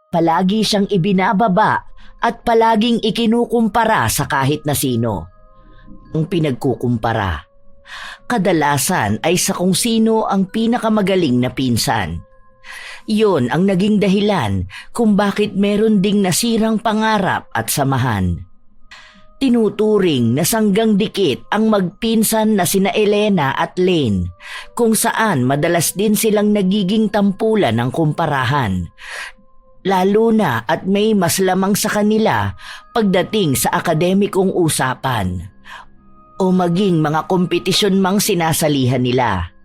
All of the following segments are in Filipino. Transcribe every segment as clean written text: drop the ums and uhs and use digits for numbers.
Palagi siyang ibinababa at palaging ikinukumpara sa kahit na sino. Ang pinagkukumpara, kadalasan ay sa kung sino ang pinakamagaling na pinsan. Yun ang naging dahilan kung bakit meron ding nasirang pangarap at samahan. Tinuturing na sanggang dikit ang magpinsan na sina Elena at Lane, kung saan madalas din silang nagiging tampulan ng kumparahan. Lalo na at may mas lamang sa kanila pagdating sa akademikong usapan o maging mga kompetisyon mang sinasalihan nila.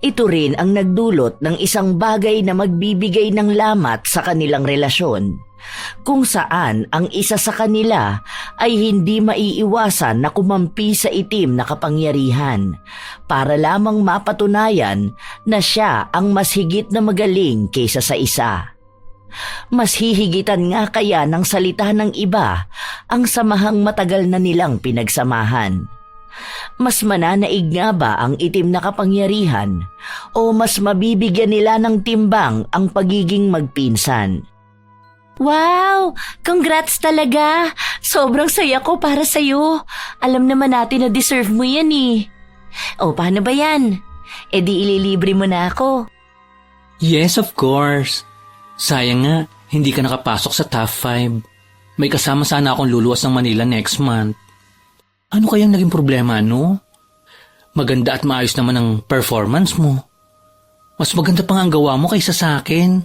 Ito rin ang nagdulot ng isang bagay na magbibigay ng lamat sa kanilang relasyon, kung saan ang isa sa kanila ay hindi maiiwasan na kumampi sa itim na kapangyarihan para lamang mapatunayan na siya ang mas higit na magaling kaysa sa isa. Mas hihigitan nga kaya ng salita ng iba ang samahang matagal na nilang pinagsamahan. Mas mananaig nga ba ang itim na kapangyarihan o mas mabibigyan nila ng timbang ang pagiging magpinsan? Wow! Congrats talaga! Sobrang saya ko para sa'yo. Alam naman natin na deserve mo yan eh. O paano ba yan? E di ililibre mo na ako. Yes, of course. Sayang nga, hindi ka nakapasok sa top 5. May kasama sana akong luluwas ng Manila next month. Ano kayang naging problema, no? Maganda at maayos naman ang performance mo. Mas maganda pa nga ang gawa mo kaysa sa akin.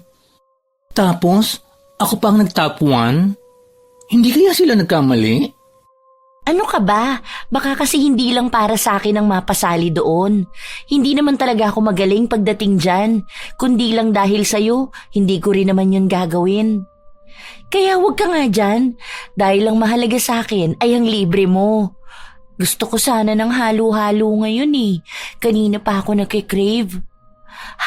Tapos, ako pa ang nag-top 1? Hindi kaya sila nagkamali? Ano ka ba? Baka kasi hindi lang para sa akin ang mapasali doon. Hindi naman talaga ako magaling pagdating dyan. Kundi lang dahil sa'yo, hindi ko rin naman yun gagawin. Kaya huwag ka nga dyan. Dahil ang mahalaga sa akin ay ang libre mo. Gusto ko sana ng halo-halo ngayon eh. Kanina pa ako nagkikrave.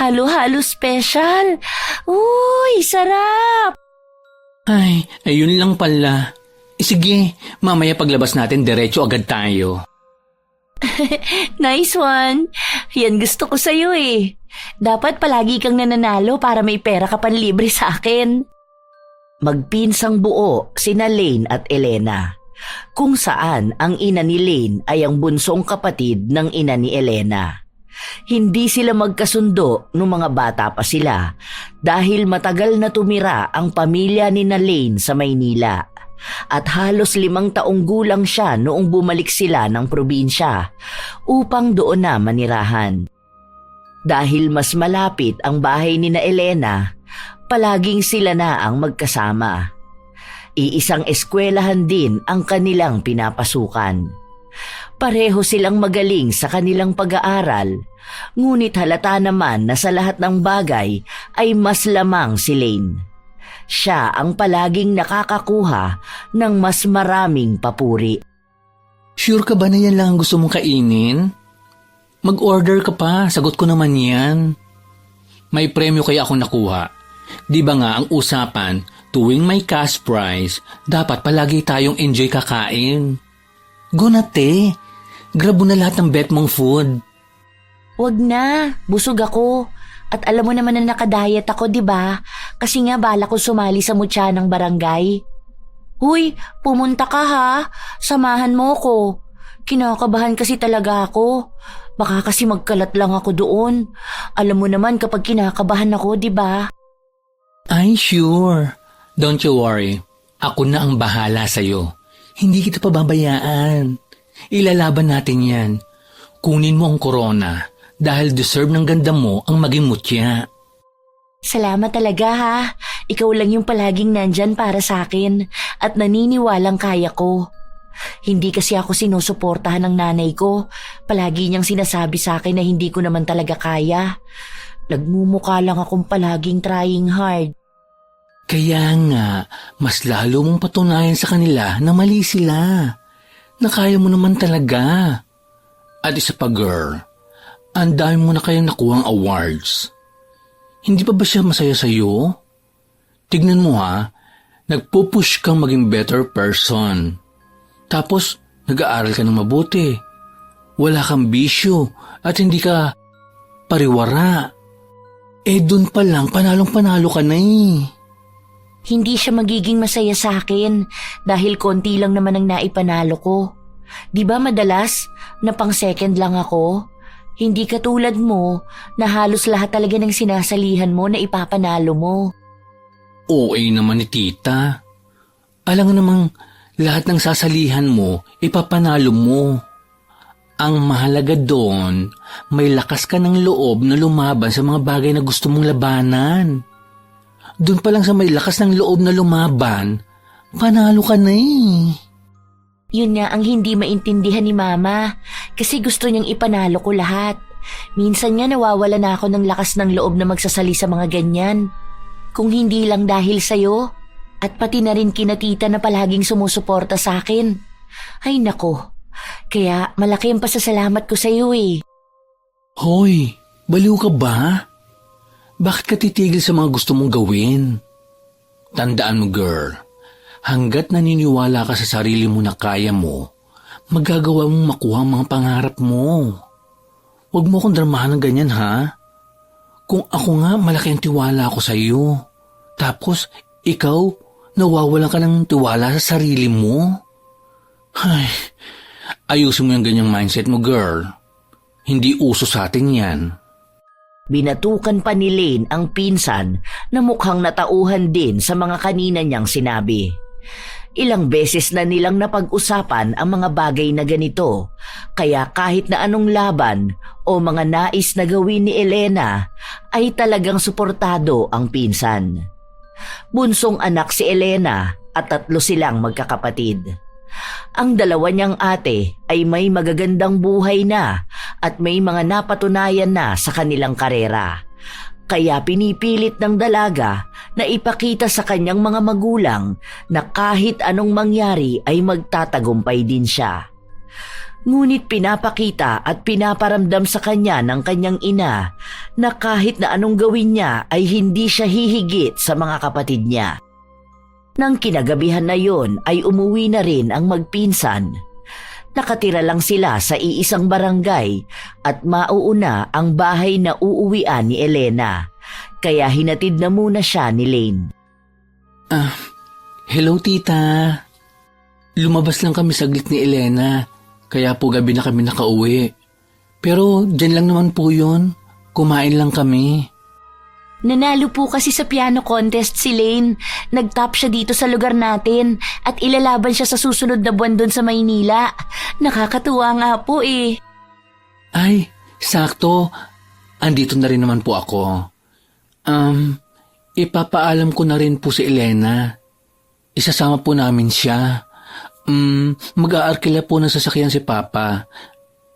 Halo-halo special. Uy, sarap! Ay, ayun lang pala. Sige, mamaya paglabas natin diretso agad tayo. Nice one. Yan gusto ko sa'yo eh. Dapat palagi kang nananalo para may pera ka panlibre sa akin. Magpinsang buo sina Lane at Elena, kung saan ang ina ni Lane ay ang bunsong kapatid ng ina ni Elena. Hindi sila magkasundo nung mga bata pa sila dahil matagal na tumira ang pamilya ni Lane sa Maynila at halos 5 taong gulang siya noong bumalik sila ng probinsya upang doon na manirahan. Dahil mas malapit ang bahay ni Elena, palaging sila na ang magkasama. Iisang eskwelahan din ang kanilang pinapasukan. Pareho silang magaling sa kanilang pag-aaral, ngunit halata naman na sa lahat ng bagay ay mas lamang si Lane. Siya ang palaging nakakakuha ng mas maraming papuri. Sure ka ba na yan lang ang gusto mong kainin? Mag-order ka pa, sagot ko naman yan. May premyo kaya akong nakuha. Di ba nga ang usapan, tuwing may cash prize, dapat palagi tayong enjoy kakain. Go na te, grab mo na lahat ng bet mong food. Wag na, busog ako. At alam mo naman na nakadiet ako, di ba? Kasi nga bala ko sumali sa mutya ng barangay. Huy, pumunta ka ha. Samahan mo ko. Kinakabahan kasi talaga ako. Baka kasi magkalat lang ako doon. Alam mo naman kapag kinakabahan ako, di ba? Ay, sure. Don't you worry. Ako na ang bahala sa'yo. Hindi kita pababayaan. Ilalaban natin yan. Kunin mo ang corona dahil deserve ng ganda mo ang maging mutya. Salamat talaga ha. Ikaw lang yung palaging nandyan para sa akin at naniniwalang kaya ko. Hindi kasi ako sinusuportahan ng nanay ko. Palagi niyang sinasabi sa akin na hindi ko naman talaga kaya. Nagmumukha lang akong palaging trying hard. Kaya nga, mas lalo mong patunayan sa kanila na mali sila. Na kaya mo naman talaga. At isa pa girl, ang dami mo na kayang nakuhang awards. Hindi pa ba siya masaya sa'yo? Tignan mo ha, nagpupush kang maging better person. Tapos, nag-aaral ka ng mabuti. Wala kang bisyo at hindi ka pariwara. Eh dun pa lang, panalong-panalo ka na eh. Hindi siya magiging masaya sa akin dahil konti lang naman ang naipanalo ko. Di ba madalas na pang second lang ako? Hindi katulad mo na halos lahat talaga ng sinasalihan mo na ipapanalo mo. OA naman ni tita. Alam nga namang lahat ng sasalihan mo, ipapanalo mo. Ang mahalaga doon, may lakas ka ng loob na lumaban sa mga bagay na gusto mong labanan. Doon pa lang sa may lakas ng loob na lumaban, panalo ka na eh. Yun nga ang hindi maintindihan ni Mama kasi gusto niyang ipanalo ko lahat. Minsan nga nawawala na ako ng lakas ng loob na magsasali sa mga ganyan. Kung hindi lang dahil sa'yo at pati na rin kina tita na palaging sumusuporta sa akin. Ay nako, kaya malaki ang pasasalamat ko sa'yo eh. Hoy, baliw ka ba? Bakit ka titigil sa mga gusto mong gawin? Tandaan mo girl, hanggat naniniwala ka sa sarili mo na kaya mo, magagawa mong makuha ang mga pangarap mo. Huwag mo akong dramahan ng ganyan ha. Kung ako nga malaki ang tiwala ko sa iyo, tapos ikaw nawawalan ka ng tiwala sa sarili mo. Ay, ayusin mo yung ganyang mindset mo girl. Hindi uso sa atin yan. Binatukan pa ni Lane ang pinsan na mukhang natauhan din sa mga kanina niyang sinabi. Ilang beses na nilang napag-usapan ang mga bagay na ganito, kaya kahit na anong laban o mga nais na gawin ni Elena ay talagang suportado ang pinsan. Bunsong anak si Elena at 3 silang magkakapatid. Ang 2 niyang ate ay may magagandang buhay na at may mga napatunayan na sa kanilang karera. Kaya pinipilit ng dalaga na ipakita sa kanyang mga magulang na kahit anong mangyari ay magtatagumpay din siya. Ngunit pinapakita at pinaparamdam sa kanya ng kanyang ina na kahit na anong gawin niya ay hindi siya hihigit sa mga kapatid niya. Nang kinagabihan na yon ay umuwi na rin ang magpinsan. Nakatira lang sila sa iisang barangay at mauuna ang bahay na uuwian ni Elena. Kaya hinatid na muna siya ni Lane. Hello tita. Lumabas lang kami saglit ni Elena, kaya po gabi na kami nakauwi. Pero dyan lang naman po yun. Kumain lang kami. Nanalo po kasi sa piano contest si Lane. Nag-top siya dito sa lugar natin at ilalaban siya sa susunod na buwan doon sa Maynila. Nakakatuwa nga po eh. Ay, sakto. Andito na rin naman po ako. Ipapaalam ko na rin po si Elena. Isasama po namin siya. Mag-aarkila po ng sasakyan si Papa.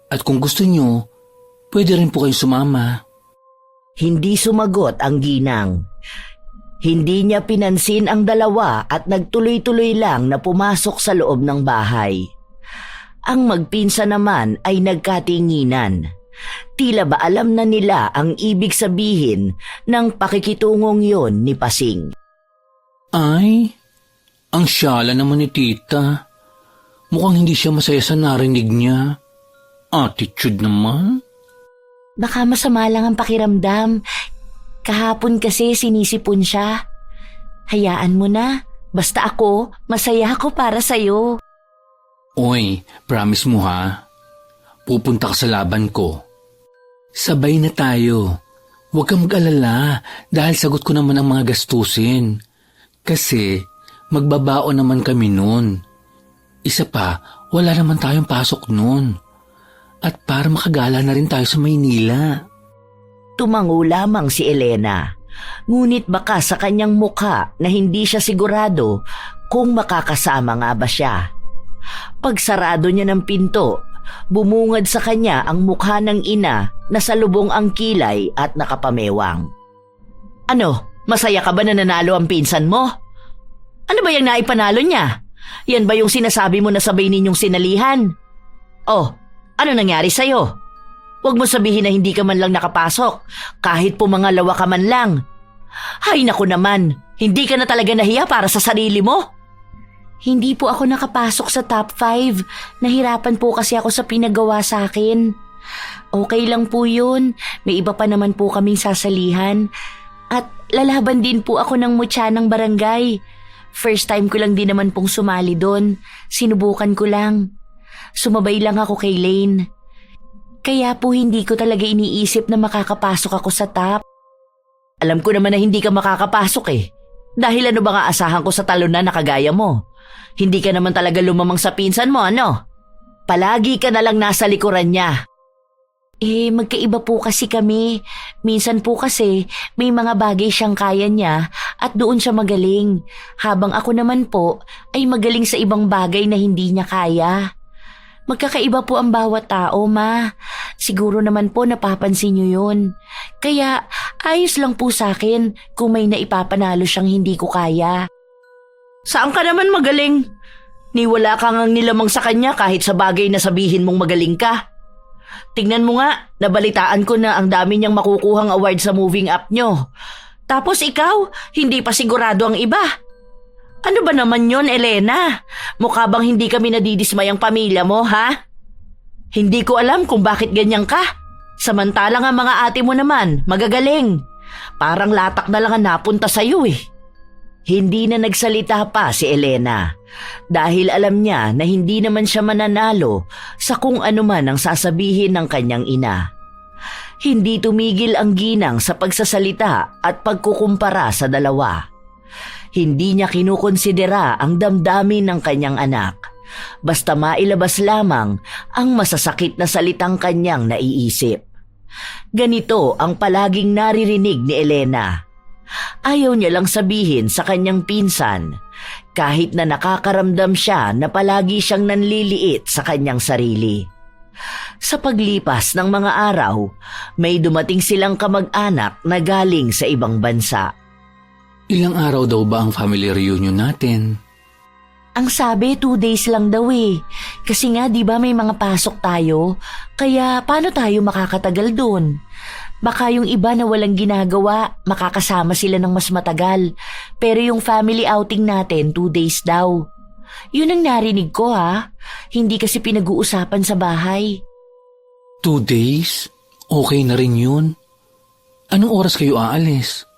At kung gusto nyo, pwede rin po kayong sumama. Hindi sumagot ang ginang. Hindi niya pinansin ang dalawa at nagtuloy-tuloy lang na pumasok sa loob ng bahay. Ang magpinsa naman ay nagkatinginan. Tila ba alam na nila ang ibig sabihin ng pakikitungong yon ni Pasing. Ay, ang syala naman ni tita. Mukhang hindi siya masaya sa narinig niya. Attitude naman. Baka masama lang ang pakiramdam. Kahapon kasi sinisipon siya. Hayaan mo na. Basta ako, masaya ako para sa'yo. Oy, promise mo ha? Pupunta ka sa laban ko. Sabay na tayo. Huwag kang mag-alala dahil sagot ko naman ang mga gastusin. Kasi magbabaon naman kami nun. Isa pa, wala naman tayong pasok nun. At para makagala na rin tayo sa Maynila. Tumango lamang si Elena. Ngunit baka sa kanyang mukha na hindi siya sigurado kung makakasama nga ba siya. Pagsarado niya ng pinto, bumungad sa kanya ang mukha ng ina na salubong ang kilay at nakapamewang. Ano, masaya ka ba na nanalo ang pinsan mo? Ano ba yung naipanalo niya? Yan ba yung sinasabi mo na sabay ninyong sinalihan? Oh, ano nangyari sa'yo? Huwag mo sabihin na hindi ka man lang nakapasok, kahit pumangalawa ka man lang. Hay naku naman, hindi ka na talaga nahiya para sa sarili mo? Hindi po ako nakapasok sa top 5. Nahirapan po kasi ako sa pinagawa sa akin. Okay lang po yun. May iba pa naman po kaming sasalihan. At lalaban din po ako ng mutya ng barangay. First time ko lang din naman pong sumali doon. Sinubukan ko lang. Sumabay lang ako kay Lane. Kaya po hindi ko talaga iniisip na makakapasok ako sa top. Alam ko naman na hindi ka makakapasok eh. Dahil ano ba nga asahan ko sa talunan na kagaya mo? Hindi ka naman talaga lumamang sa pinsan mo, ano? Palagi ka na lang nasa likuran niya. Magkaiba po kasi kami. Minsan po kasi may mga bagay siyang kaya niya at doon siya magaling. Habang ako naman po ay magaling sa ibang bagay na hindi niya kaya. Magkakaiba po ang bawat tao, ma. Siguro naman po napapansin niyo yun. Kaya ayos lang po sa akin kung may naipapanalo siyang hindi ko kaya. Saan ka naman magaling? Ni wala kang ang nilamang sa kanya kahit sa bagay na sabihin mong magaling ka. Tingnan mo nga, nabalitaan ko na ang dami niyang makukuhang award sa moving up nyo. Tapos ikaw, hindi pa sigurado ang iba. Ano ba naman yon, Elena? Mukha bang hindi kami nadidismay ang pamilya mo, ha? Hindi ko alam kung bakit ganyan ka. Samantalang ang mga ate mo naman, magagaling. Parang latak na lang ang napunta sa'yo eh. Hindi na nagsalita pa si Elena dahil alam niya na hindi naman siya mananalo sa kung ano man ang sasabihin ng kanyang ina. Hindi tumigil ang ginang sa pagsasalita at pagkukumpara sa dalawa. Hindi niya kinukonsidera ang damdamin ng kanyang anak. Basta mailabas lamang ang masasakit na salitang kanyang naiisip. Ganito ang palaging naririnig ni Elena. Ayaw niya lang sabihin sa kanyang pinsan kahit na nakakaramdam siya na palagi siyang nanliliit sa kanyang sarili. Sa paglipas ng mga araw, may dumating silang kamag-anak na galing sa ibang bansa. Ilang araw daw ba ang family reunion natin? Ang sabi 2 days lang daw eh. Kasi nga di ba may mga pasok tayo, kaya paano tayo makakatagal doon? Baka yung iba na walang ginagawa, makakasama sila ng mas matagal. Pero yung family outing natin, 2 days daw. Yun ang narinig ko ha. Hindi kasi pinag-uusapan sa bahay. 2 days? Okay na rin yun. Anong oras kayo aalis?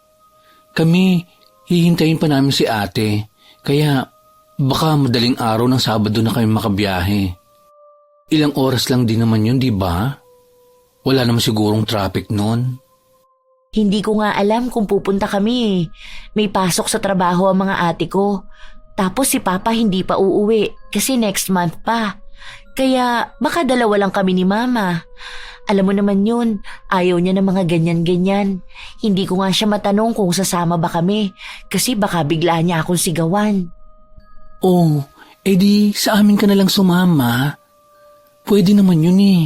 Kami, hihintayin pa namin si ate. Kaya baka madaling araw ng Sabado na kayo makabiyahe. Ilang oras lang din naman yun, di ba? Wala naman sigurong traffic nun. Hindi ko nga alam kung pupunta kami eh. May pasok sa trabaho ang mga ate ko. Tapos si Papa hindi pa uuwi kasi next month pa. Kaya baka dalawa lang kami ni Mama. Alam mo naman yun, ayaw niya ng mga ganyan-ganyan. Hindi ko nga siya matanong kung sasama ba kami kasi baka bigla niya akong sigawan. Oh, edi sa amin ka na lang sumama. Pwede naman yun eh.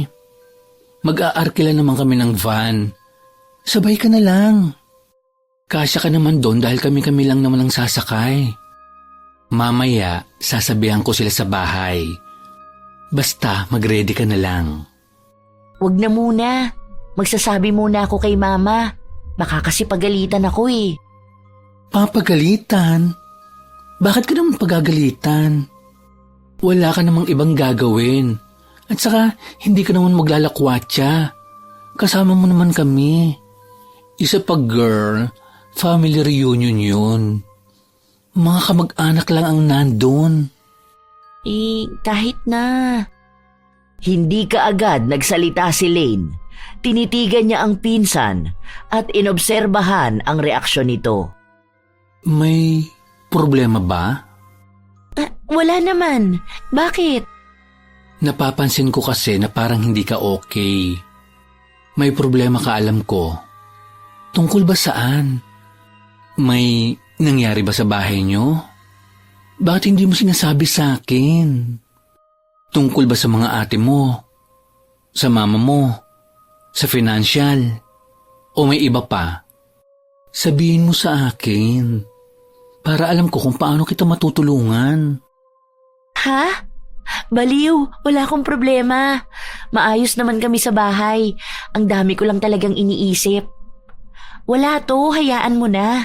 Mag-aarkila naman kami ng van. Sabay ka na lang. Kasya ka naman doon dahil kami-kami lang naman ang sasakay. Mamaya, sasabihan ko sila sa bahay. Basta, mag-ready ka na lang. Wag na muna. Magsasabi muna ako kay Mama. Baka kasi pagalitan ako eh. Papagalitan? Bakit ka naman pagagalitan? Wala ka namang ibang gagawin. At saka, hindi ka naman maglalakwatsa. Kasama mo naman kami. Isa pa girl, family reunion yun. Mga kamag-anak lang ang nandun. Kahit na. Hindi kaagad nagsalita si Lane. Tinitigan niya ang pinsan at inobserbahan ang reaksyon nito. May problema ba? Wala naman. Bakit? Napapansin ko kasi na parang hindi ka okay. May problema ka, alam ko. Tungkol ba saan? May nangyari ba sa bahay niyo? Bakit hindi mo sinasabi sa akin? Tungkol ba sa mga ate mo? Sa mama mo? Sa financial? O may iba pa? Sabihin mo sa akin. Para alam ko kung paano kita matutulungan. Ha? Baliw, wala akong problema. Maayos naman kami sa bahay. Ang dami ko lang talagang iniisip. Wala to, hayaan mo na.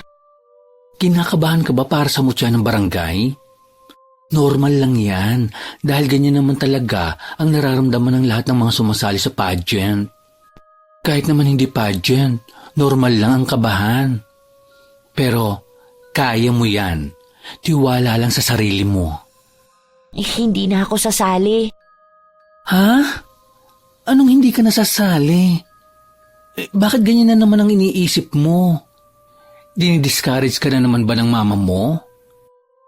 Kinakabahan ka ba para sa mutya ng barangay? Normal lang yan, dahil ganyan naman talaga ang nararamdaman ng lahat ng mga sumasali sa pageant. Kahit naman hindi pageant, normal lang ang kabahan. Pero kaya mo yan. Tiwala lang sa sarili mo. Hindi na ako sasali. Ha? Anong hindi ka nasasali? Bakit ganyan na naman ang iniisip mo? Dinidiscourage ka na naman ba ng mama mo?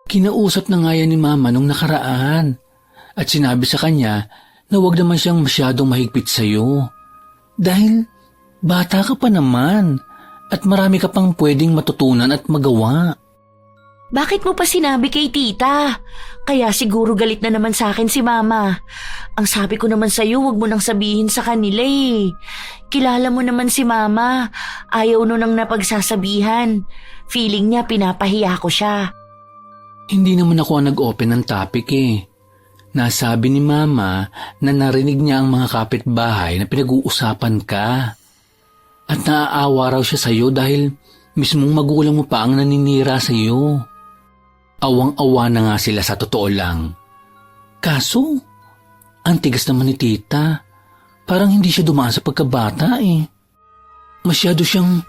Kinausap na nga yan ni mama nung nakaraan at sinabi sa kanya na huwag naman siyang masyadong mahigpit sa'yo. Dahil bata ka pa naman at marami ka pang pwedeng matutunan at magawa. Bakit mo pa sinabi kay tita? Kaya siguro galit na naman sa akin si mama. Ang sabi ko naman sa'yo, huwag mo nang sabihin sa kanila eh. Kilala mo naman si mama. Ayaw nun nang napagsasabihan. Feeling niya pinapahiya ko siya. Hindi naman ako ang nag-open ng topic eh. Nasabi ni mama na narinig niya ang mga kapitbahay na pinag-uusapan ka. At naaawa raw siya sa'yo dahil mismong magulang mo pa ang naninira sa'yo. Awang-awa na nga sila sa totoo lang. Kaso, ang tigas naman ni tita. Parang hindi siya dumaan sa pagkabata eh. Masyado siyang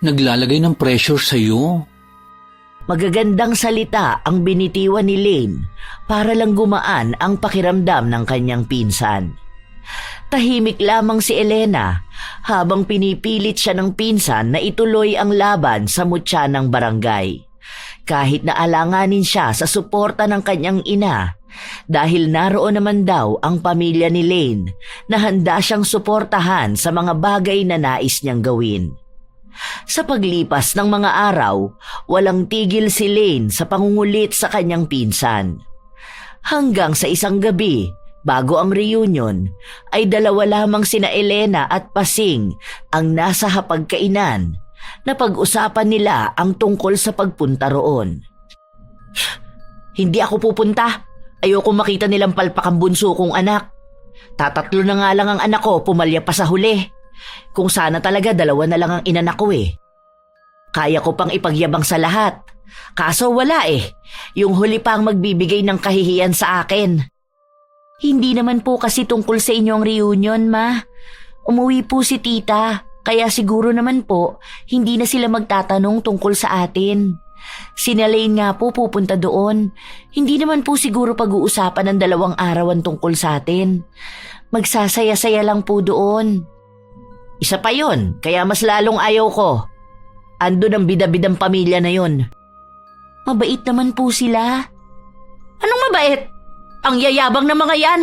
naglalagay ng pressure sa'yo. Magagandang salita ang binitiwan ni Lane para lang gumaan ang pakiramdam ng kanyang pinsan. Tahimik lamang si Elena habang pinipilit siya ng pinsan na ituloy ang laban sa mutya ng barangay. Kahit na alanganin siya sa suporta ng kanyang ina dahil naroon naman daw ang pamilya ni Lane na handa siyang suportahan sa mga bagay na nais niyang gawin. Sa paglipas ng mga araw, walang tigil si Lane sa pangungulit sa kanyang pinsan. Hanggang sa isang gabi, bago ang reunion, ay dalawa lamang sina Elena at Pasing ang nasa hapagkainan na pag-usapan nila ang tungkol sa pagpunta roon. Hindi ako pupunta. Ayoko makita nilang palpak ang bunso kong anak. Tatatlo na nga lang ang anak ko, pumalya pa sa huli. Kung sana talaga dalawa na lang ang inanak ko eh. Kaya ko pang ipagyabang sa lahat. Kaso wala eh. Yung huli pa ang magbibigay ng kahihiyan sa akin. Hindi naman po kasi tungkol sa inyong reunion, ma. Umuwi po si tita. Kaya siguro naman po, hindi na sila magtatanong tungkol sa atin. Si Elaine nga po pupunta doon. Hindi naman po siguro pag-uusapan ng 2 arawan tungkol sa atin. Magsasaya-saya lang po doon. Isa pa yon, kaya mas lalong ayaw ko. Ando ng bida-bidang pamilya na yon. Mabait naman po sila. Anong mabait? Ang yayabang na mga yan.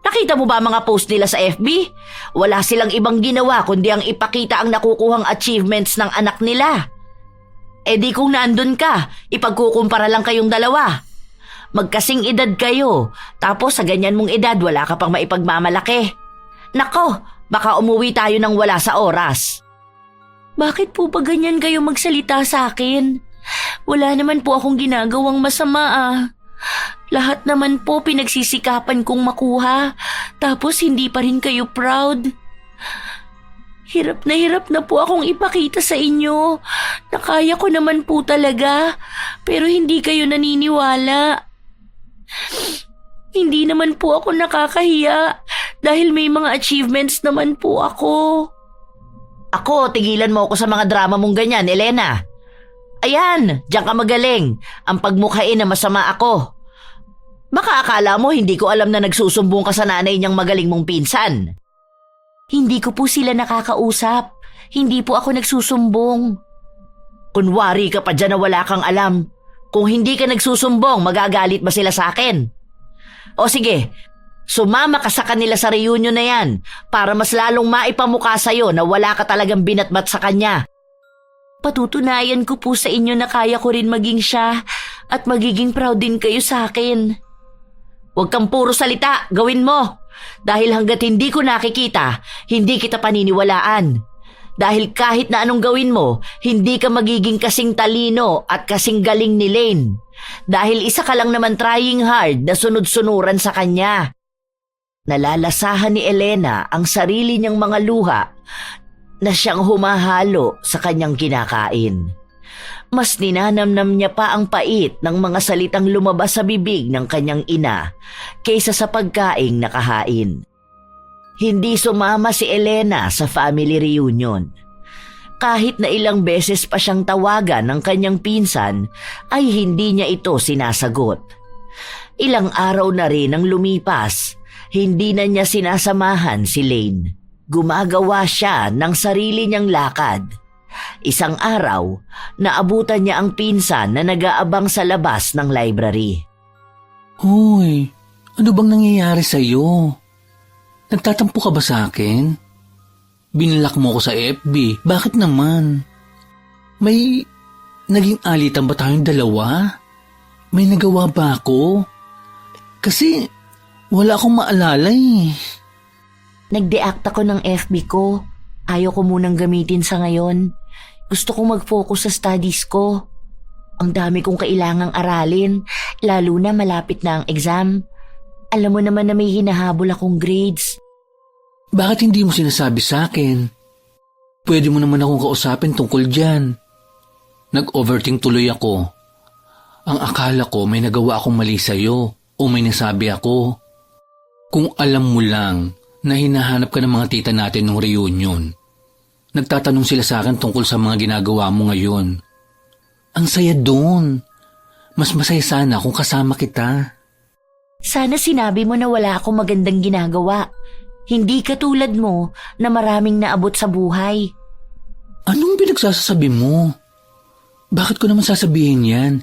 Nakita mo ba mga post nila sa FB? Wala silang ibang ginawa kundi ang ipakita ang nakukuhang achievements ng anak nila. E di kung naandun ka, ipagkukumpara lang kayong dalawa. Magkasing edad kayo, tapos sa ganyan mong edad wala ka pang maipagmamalaki. Nako, baka umuwi tayo nang wala sa oras. Bakit po ba ganyan kayo magsalita sa akin? Wala naman po akong ginagawang masama ah. Lahat naman po pinagsisikapan kong makuha, tapos hindi pa rin kayo proud. Hirap na po akong ipakita sa inyo na kaya ko naman po talaga, pero hindi kayo naniniwala. Hindi naman po ako nakakahiya dahil may mga achievements naman po ako. Ako, tigilan mo ako sa mga drama mong ganyan, Elena. Ayan, diyan ka magaling. Ang pagmukhain na masama ako. Baka akala mo hindi ko alam na nagsusumbong ka sa nanay niyang magaling mong pinsan. Hindi ko po sila nakakausap. Hindi po ako nagsusumbong. Kunwari ka pa dyan na wala kang alam. Kung hindi ka nagsusumbong, magagalit ba sila sa akin? O sige, sumama ka sa kanila sa reunion na yan para mas lalong maipamukha sa'yo na wala ka talagang binatbat sa kanya. Patutunayan ko po sa inyo na kaya ko rin maging siya at magiging proud din kayo sa akin. Huwag kang puro salita, gawin mo. Dahil hanggat hindi ko nakikita, hindi kita paniniwalaan. Dahil kahit na anong gawin mo, hindi ka magiging kasing talino at kasing galing ni Lane. Dahil isa ka lang naman trying hard na sunod-sunuran sa kanya. Nalalasahan ni Elena ang sarili niyang mga luha na siyang humahalo sa kanyang kinakain. Mas ninanamnam niya pa ang pait ng mga salitang lumabas sa bibig ng kanyang ina kaysa sa pagkaing nakahain. Hindi sumama si Elena sa family reunion. Kahit na ilang beses pa siyang tawagan ng kanyang pinsan, ay hindi niya ito sinasagot. Ilang araw na rin ang lumipas, hindi na niya sinasamahan si Lane. Gumagawa siya ng sarili niyang lakad. Isang araw, naabutan niya ang pinsan na nag-aabang sa labas ng library. Hoy, ano bang nangyayari sa'yo? Nagtatampo ka ba sa akin? Binilak mo ko sa FB. Bakit naman? May naging alitan ba tayong dalawa? May nagawa ba ako? Kasi wala akong maalala eh. Nag-deact ako ng FB ko. Ayaw ko munang gamitin sa ngayon. Gusto kong mag-focus sa studies ko. Ang dami kong kailangang aralin, lalo na malapit na ang exam. Alam mo naman na may hinahabol akong grades. Bakit hindi mo sinasabi sa akin? Pwede mo naman akong kausapin tungkol dyan. Nag-overthink tuloy ako. Ang akala ko may nagawa akong mali sa'yo o may nasabi ako. Kung alam mo lang na hinahanap ka ng mga tita natin ng reunion, nagtatanong sila sa akin tungkol sa mga ginagawa mo ngayon. Ang saya doon. Mas masaya sana kung kasama kita. Sana sinabi mo na wala akong magandang ginagawa. Hindi katulad mo na maraming naabot sa buhay. Anong pinagsasasabi mo? Bakit ko naman sasabihin yan?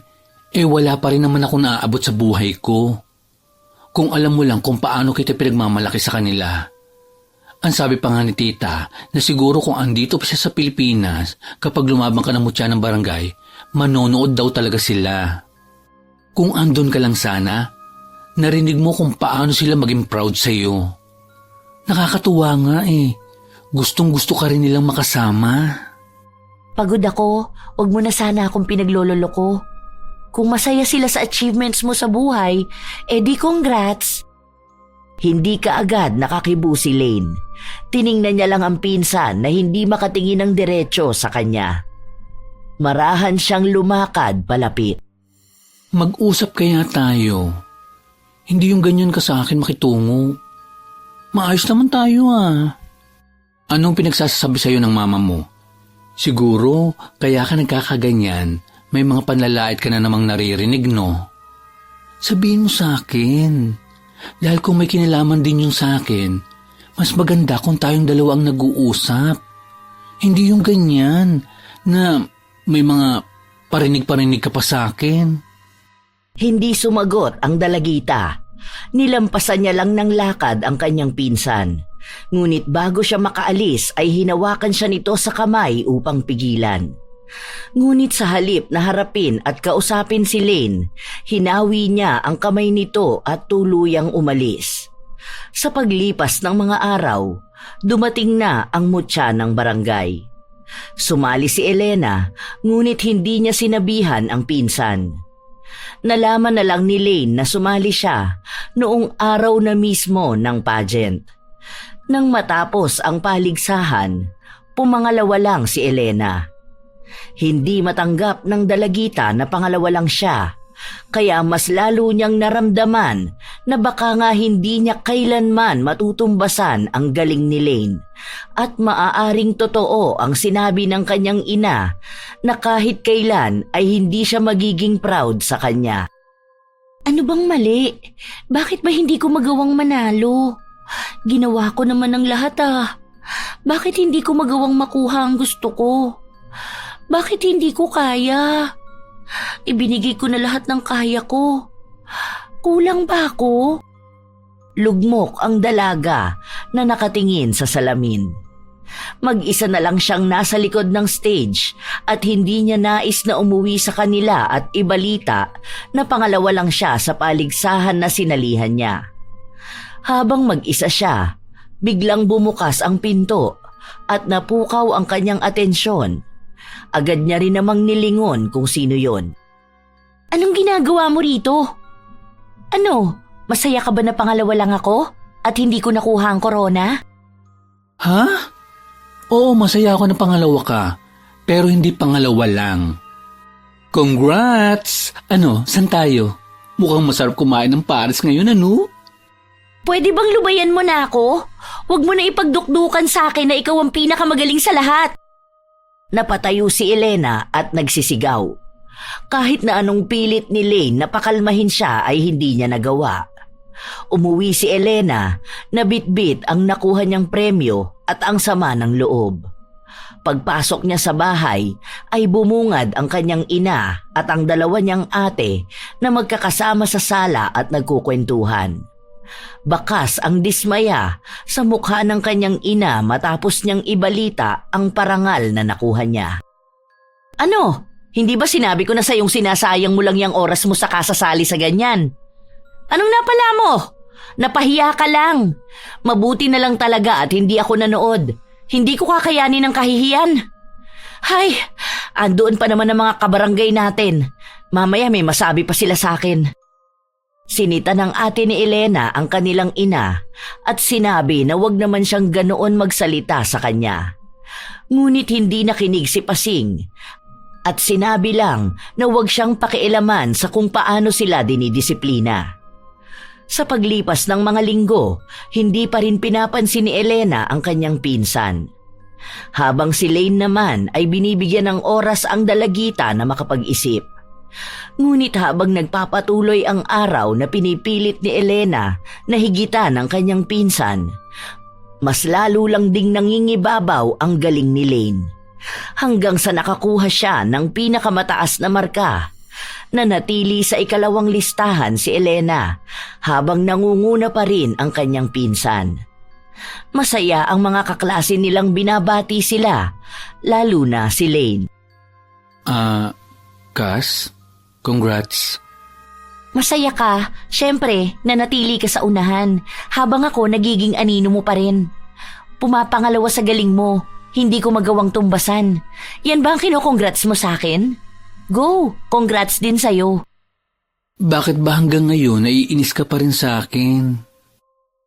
Wala pa rin naman ako naaabot sa buhay ko. Kung alam mo lang kung paano kita pinagmamalaki sa kanila. Ang sabi pa nga ni tita na siguro kung andito pa siya sa Pilipinas, kapag lumabang ka ng mutya ng barangay, manonood daw talaga sila. Kung andun ka lang sana, narinig mo kung paano sila maging proud sa'yo. Nakakatuwa nga eh. Gustong-gusto ka rin nilang makasama. Pagod ako, wag mo na sana akong pinaglololo ko. Kung masaya sila sa achievements mo sa buhay, di congrats. Hindi ka agad nakakibo si Lane. Tiningnan niya lang ang pinsan na hindi makatingin ng diretso sa kanya. Marahan siyang lumakad palapit. Mag-usap kaya tayo. Hindi yung ganyan ka sa akin makitungo. Maayos naman tayo ah. Anong pinagsasabi sa'yo ng mama mo? Siguro, kaya ka nagkakaganyan, may mga panlalait ka na namang naririnig, no? Sabihin mo sa akin. Dahil kung may kinalaman din yung sa akin, mas maganda kung tayong dalawa ang nag-uusap. Hindi yung ganyan, na may mga parinig-parinig ka pa sa akin. Hindi sumagot ang dalagita. Nilampasan niya lang ng lakad ang kanyang pinsan. Ngunit bago siya makaalis ay hinawakan siya nito sa kamay upang pigilan. Ngunit sa halip na harapin at kausapin si Lane, hinawi niya ang kamay nito at tuluyang umalis. Sa paglipas ng mga araw, dumating na ang mutya ng barangay. Sumali si Elena, ngunit hindi niya sinabihan ang pinsan. Nalaman na lang ni Lane na sumali siya noong araw na mismo ng pageant. Nang matapos ang paligsahan, pumangalawa lang si Elena. Hindi matanggap ng dalagita na pangalawa lang siya, kaya mas lalo niyang naramdaman na baka nga hindi niya kailanman matutumbasan ang galing ni Lane at maaaring totoo ang sinabi ng kanyang ina na kahit kailan ay hindi siya magiging proud sa kanya. Ano bang mali? Bakit ba hindi ko magawang manalo? Ginawa ko naman ang lahat ah. Bakit hindi ko magawang makuha ang gusto ko? Bakit hindi ko kaya? Ibinigay ko na lahat ng kaya ko. Kulang ba ako? Lugmok ang dalaga na nakatingin sa salamin. Mag-isa na lang siyang nasa likod ng stage at hindi niya nais na umuwi sa kanila at ibalita na pangalawa lang siya sa paligsahan na sinalihan niya. Habang mag-isa siya, biglang bumukas ang pinto at napukaw ang kanyang atensyon. Agad niya rin namang nilingon kung sino yon. Anong ginagawa mo rito? Ano, masaya ka ba na pangalawa lang ako at hindi ko nakuha ang corona? Ha? Oo, masaya ako na pangalawa ka, pero hindi pangalawa lang. Congrats! Ano, saan tayo? Mukhang masarap kumain ng pares ngayon, ano? Pwede bang lubayan mo na ako? Huwag mo na ipagdukdukan sa akin na ikaw ang pinakamagaling sa lahat. Napatayo si Elena at nagsisigaw. Kahit na anong pilit ni Lane na pakalmahin siya ay hindi niya nagawa. Umuwi si Elena na bitbit ang nakuha niyang premyo at ang sama ng loob. Pagpasok niya sa bahay ay bumungad ang kanyang ina at ang dalawa niyang ate na magkakasama sa sala at nagkukwentuhan. Bakas ang dismaya sa mukha ng kanyang ina matapos niyang ibalita ang parangal na nakuha niya. Ano? Hindi ba sinabi ko na sa iyong sinasayang mo lang yung oras mo sa kasasali sa ganyan? Anong napala mo? Napahiya ka lang. Mabuti na lang talaga at hindi ako nanood. Hindi ko kakayanin ng kahihiyan. Hay, andoon pa naman ang mga kabarangay natin. Mamaya may masabi pa sila sa akin. Sinita ng ate ni Elena ang kanilang ina at sinabi na wag naman siyang ganoon magsalita sa kanya. Ngunit hindi nakinig si Pasing at sinabi lang na wag siyang pakialaman sa kung paano sila dinidisiplina. Sa paglipas ng mga linggo, hindi pa rin pinapansin ni Elena ang kanyang pinsan. Habang si Lane naman ay binibigyan ng oras ang dalagita na makapag-isip. Ngunit habang nagpapatuloy ang araw na pinipilit ni Elena na higitan ang kanyang pinsan, mas lalo lang ding nangingibabaw ang galing ni Lane. Hanggang sa nakakuha siya ng pinakamataas na marka. Nanatili sa ikalawang listahan si Elena habang nangunguna pa rin ang kanyang pinsan. Masaya ang mga kaklase nilang binabati sila, lalo na si Lane. Cass, congrats. Masaya ka, syempre, nanatili ka sa unahan habang ako nagiging anino mo pa rin. Pumapangalawa sa galing mo, hindi ko magawang tumbasan. Yan ba ang kino-congrats mo sa akin? Go! Congrats din sa'yo. Bakit ba hanggang ngayon naiinis ka pa rin sa akin?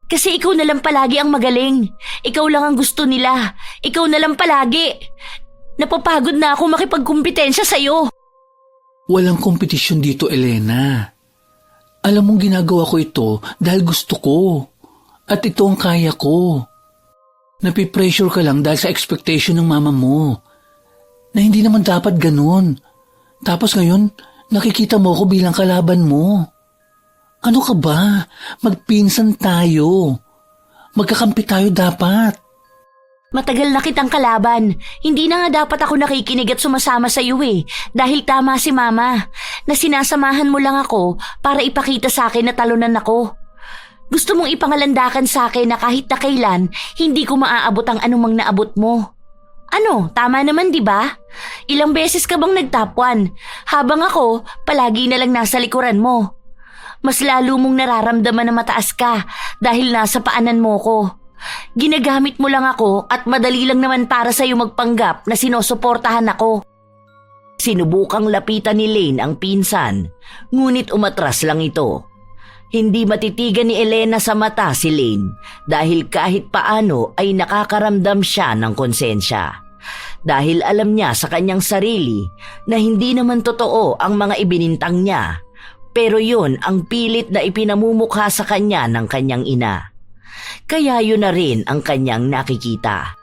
Kasi ikaw na lang palagi ang magaling. Ikaw lang ang gusto nila. Ikaw na lang palagi. Napapagod na ako makipagkumpetensya sa'yo. Walang kompetisyon dito, Elena. Alam mong ginagawa ko ito dahil gusto ko. At ito ang kaya ko. Napipressure ka lang dahil sa expectation ng mama mo. Na hindi naman dapat ganun. Tapos ngayon, nakikita mo ako bilang kalaban mo. Ano ka ba? Magpinsan tayo. Magkakampi tayo dapat. Matagal na kitang kalaban. Hindi na nga dapat ako nakikinig at sumasama sa iyo eh. Dahil tama si mama. Na sinasamahan mo lang ako para ipakita sa akin na talunan ako. Gusto mong ipangalandakan sa akin na kahit na kailan, hindi ko maaabot ang anumang naabot mo. Ano, tama naman di ba? Ilang beses ka bang nag-top 1? Habang ako, palagi na lang nasa likuran mo. Mas lalo mong nararamdaman na mataas ka dahil nasa paanan mo ko. Ginagamit mo lang ako at madali lang naman para sa'yo magpanggap na sinusuportahan ako. Sinubukang lapitan ni Lane ang pinsan, ngunit umatras lang ito. Hindi matitigan ni Elena sa mata si Lane dahil kahit paano ay nakakaramdam siya ng konsensya. Dahil alam niya sa kanyang sarili na hindi naman totoo ang mga ibinintang niya, pero yun ang pilit na ipinamumukha sa kanya ng kanyang ina. Kaya yun na rin ang kanyang nakikita.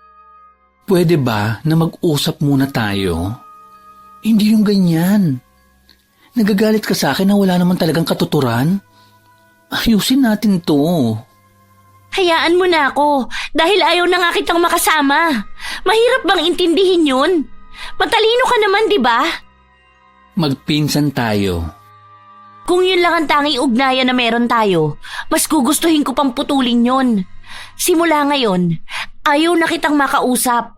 Pwede ba na mag-usap muna tayo? Hindi yung ganyan. Nagagalit ka sa akin na wala naman talagang katuturan? Ayusin natin to. Hayaan mo na ako dahil ayaw na nga kitang makasama. Mahirap bang intindihin yun? Matalino ka naman, di ba? Magpinsan tayo. Kung yun lang ang tanging ugnayan na meron tayo, mas gugustuhin ko pang putulin yun. Simula ngayon, ayaw na kitang makausap.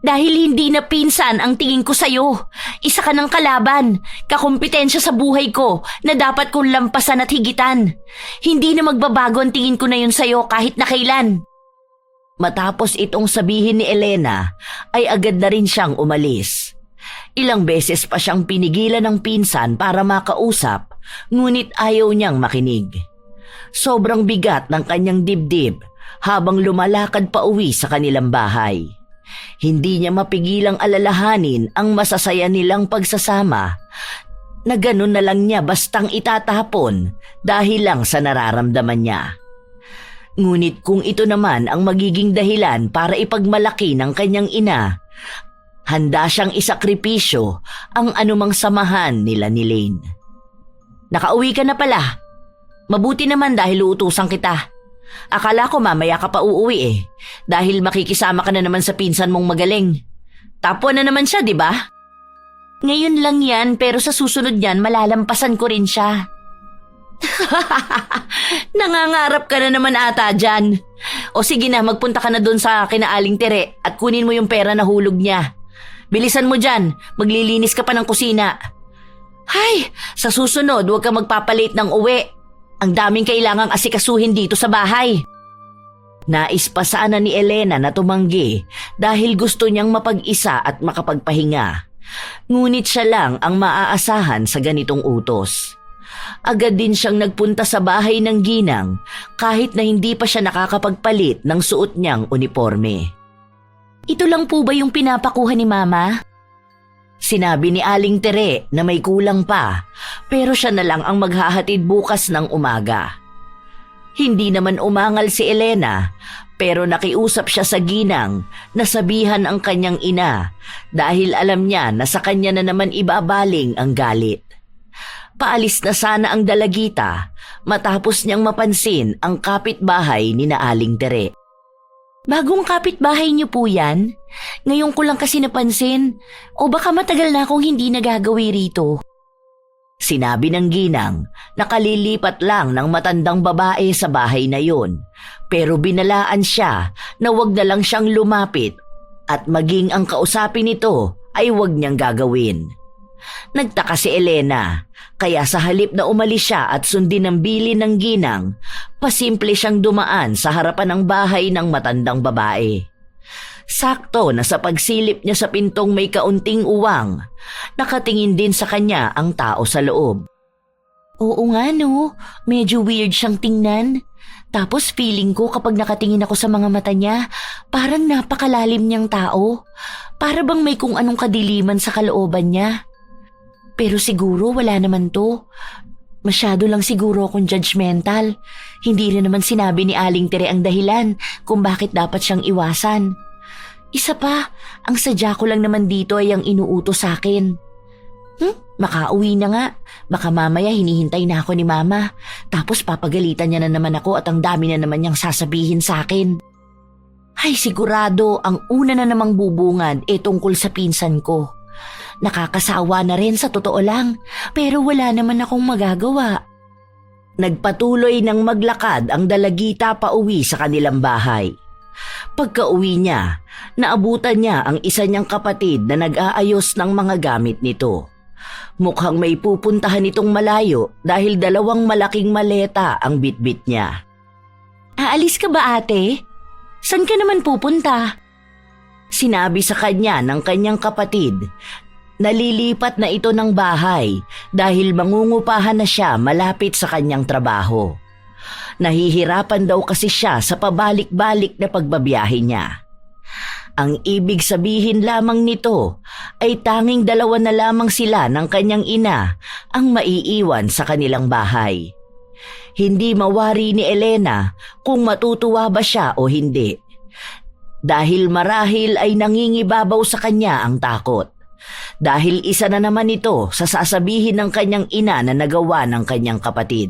Dahil hindi na pinsan ang tingin ko sa'yo. Isa ka ng kalaban, kakumpetensya sa buhay ko na dapat kong lampasan at higitan. Hindi na magbabago ang tingin ko na yun sa'yo kahit na kailan. Matapos itong sabihin ni Elena, ay agad na rin siyang umalis. Ilang beses pa siyang pinigilan ng pinsan para makausap, ngunit ayaw niyang makinig. Sobrang bigat ng kanyang dibdib habang lumalakad pa uwi sa kanilang bahay. Hindi niya mapigilang alalahanin ang masasaya nilang pagsasama na ganun na lang niya bastang itatapon dahil lang sa nararamdaman niya. Ngunit kung ito naman ang magiging dahilan para ipagmalaki ng kanyang ina, Handa siyang isakripisyo ang anumang samahan nila ni Lane. Nakauwi ka na pala. Mabuti naman dahil uutusan kita. Akala ko mamaya ka pa uuwi dahil makikisama ka na naman sa pinsan mong magaling. Tapwa na naman siya, di ba? Ngayon lang yan, pero sa susunod yan malalampasan ko rin siya. Nangangarap ka na naman ata dyan. O sige na, magpunta ka na doon sa kina Aling Tere at kunin mo yung pera na hulog niya. Bilisan mo dyan, maglilinis ka pa ng kusina. Hay, sa susunod huwag ka magpapalit ng uwi. Ang daming kailangang asikasuhin dito sa bahay. Nais pa sana ni Elena na tumanggi dahil gusto niyang mapag-isa at makapagpahinga. Ngunit siya lang ang maaasahan sa ganitong utos. Agad din siyang nagpunta sa bahay ng ginang kahit na hindi pa siya nakakapagpalit ng suot niyang uniforme. Ito lang po ba yung pinapakuha ni Mama? Sinabi ni Aling Tere na may kulang pa pero siya na lang ang maghahatid bukas ng umaga. Hindi naman umangal si Elena pero nakiusap siya sa ginang na sabihan ang kanyang ina dahil alam niya na sa kanya na naman ibabaling ang galit. Paalis na sana ang dalagita matapos niyang mapansin ang kapitbahay ni na Aling Tere. Bagong kapitbahay niyo po yan? Ngayon ko lang kasi napansin. O baka matagal na akong hindi nagagawi rito. Sinabi ng ginang na kalilipat lang ng matandang babae sa bahay na yon. Pero binalaan siya na wag na lang siyang lumapit at maging ang kausapin nito ay wag niyang gagawin. Nagtaka si Elena, kaya sa halip na umalis siya at sundin ang bilin ng ginang, pasimple siyang dumaan sa harapan ng bahay ng matandang babae. Sakto na sa pagsilip niya sa pintong may kaunting uwang, nakatingin din sa kanya ang tao sa loob. Oo nga no, medyo weird siyang tingnan. Tapos feeling ko kapag nakatingin ako sa mga mata niya, parang napakalalim niyang tao. Para bang may kung anong kadiliman sa kalooban niya. Pero siguro wala naman to. Masyado lang siguro akong judgmental. Hindi rin naman sinabi ni Aling Tere ang dahilan kung bakit dapat siyang iwasan. Isa pa, ang sadya ko lang naman dito ay ang inuutos sa akin. Makauwi na nga. Baka mamaya hinihintay na ako ni Mama. Tapos papagalitan niya na naman ako at ang dami na naman niyang sasabihin sa akin. Ay sigurado ang una na namang bubungad tungkol sa pinsan ko. Nakakasawa na rin sa totoo lang, pero wala naman akong magagawa. Nagpatuloy ng maglakad ang dalagita pauwi sa kanilang bahay. Pagka-uwi niya, naabutan niya ang isa niyang kapatid na nag-aayos ng mga gamit nito. Mukhang may pupuntahan itong malayo dahil 2 malaking maleta ang bitbit niya. Aalis ka ba ate? San ka naman pupunta? Sinabi sa kanya ng kanyang kapatid. Nalilipat na ito ng bahay dahil mangungupahan na siya malapit sa kanyang trabaho. Nahihirapan daw kasi siya sa pabalik-balik na pagbabiyahe niya. Ang ibig sabihin lamang nito ay tanging 2 na lamang sila ng kanyang ina ang maiiwan sa kanilang bahay. Hindi mawari ni Elena kung matutuwa ba siya o hindi. Dahil marahil ay nangingibabaw sa kanya ang takot. Dahil isa na naman ito sa sasabihin ng kanyang ina na nagawa ng kanyang kapatid.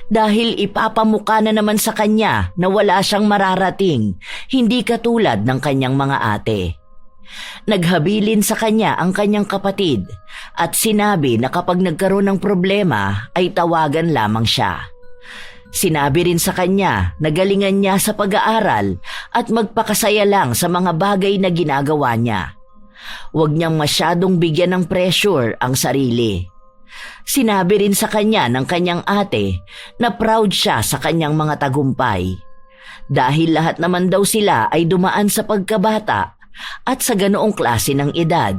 Dahil ipapamuka na naman sa kanya na wala siyang mararating, hindi katulad ng kanyang mga ate. Naghabilin sa kanya ang kanyang kapatid at sinabi na kapag nagkaroon ng problema ay tawagan lamang siya. Sinabi rin sa kanya na galingan niya sa pag-aaral at magpakasaya lang sa mga bagay na ginagawa niya. Huwag niyang masyadong bigyan ng pressure ang sarili. Sinabi rin sa kanya ng kanyang ate na proud siya sa kanyang mga tagumpay. Dahil lahat naman daw sila ay dumaan sa pagkabata at sa ganoong klase ng edad.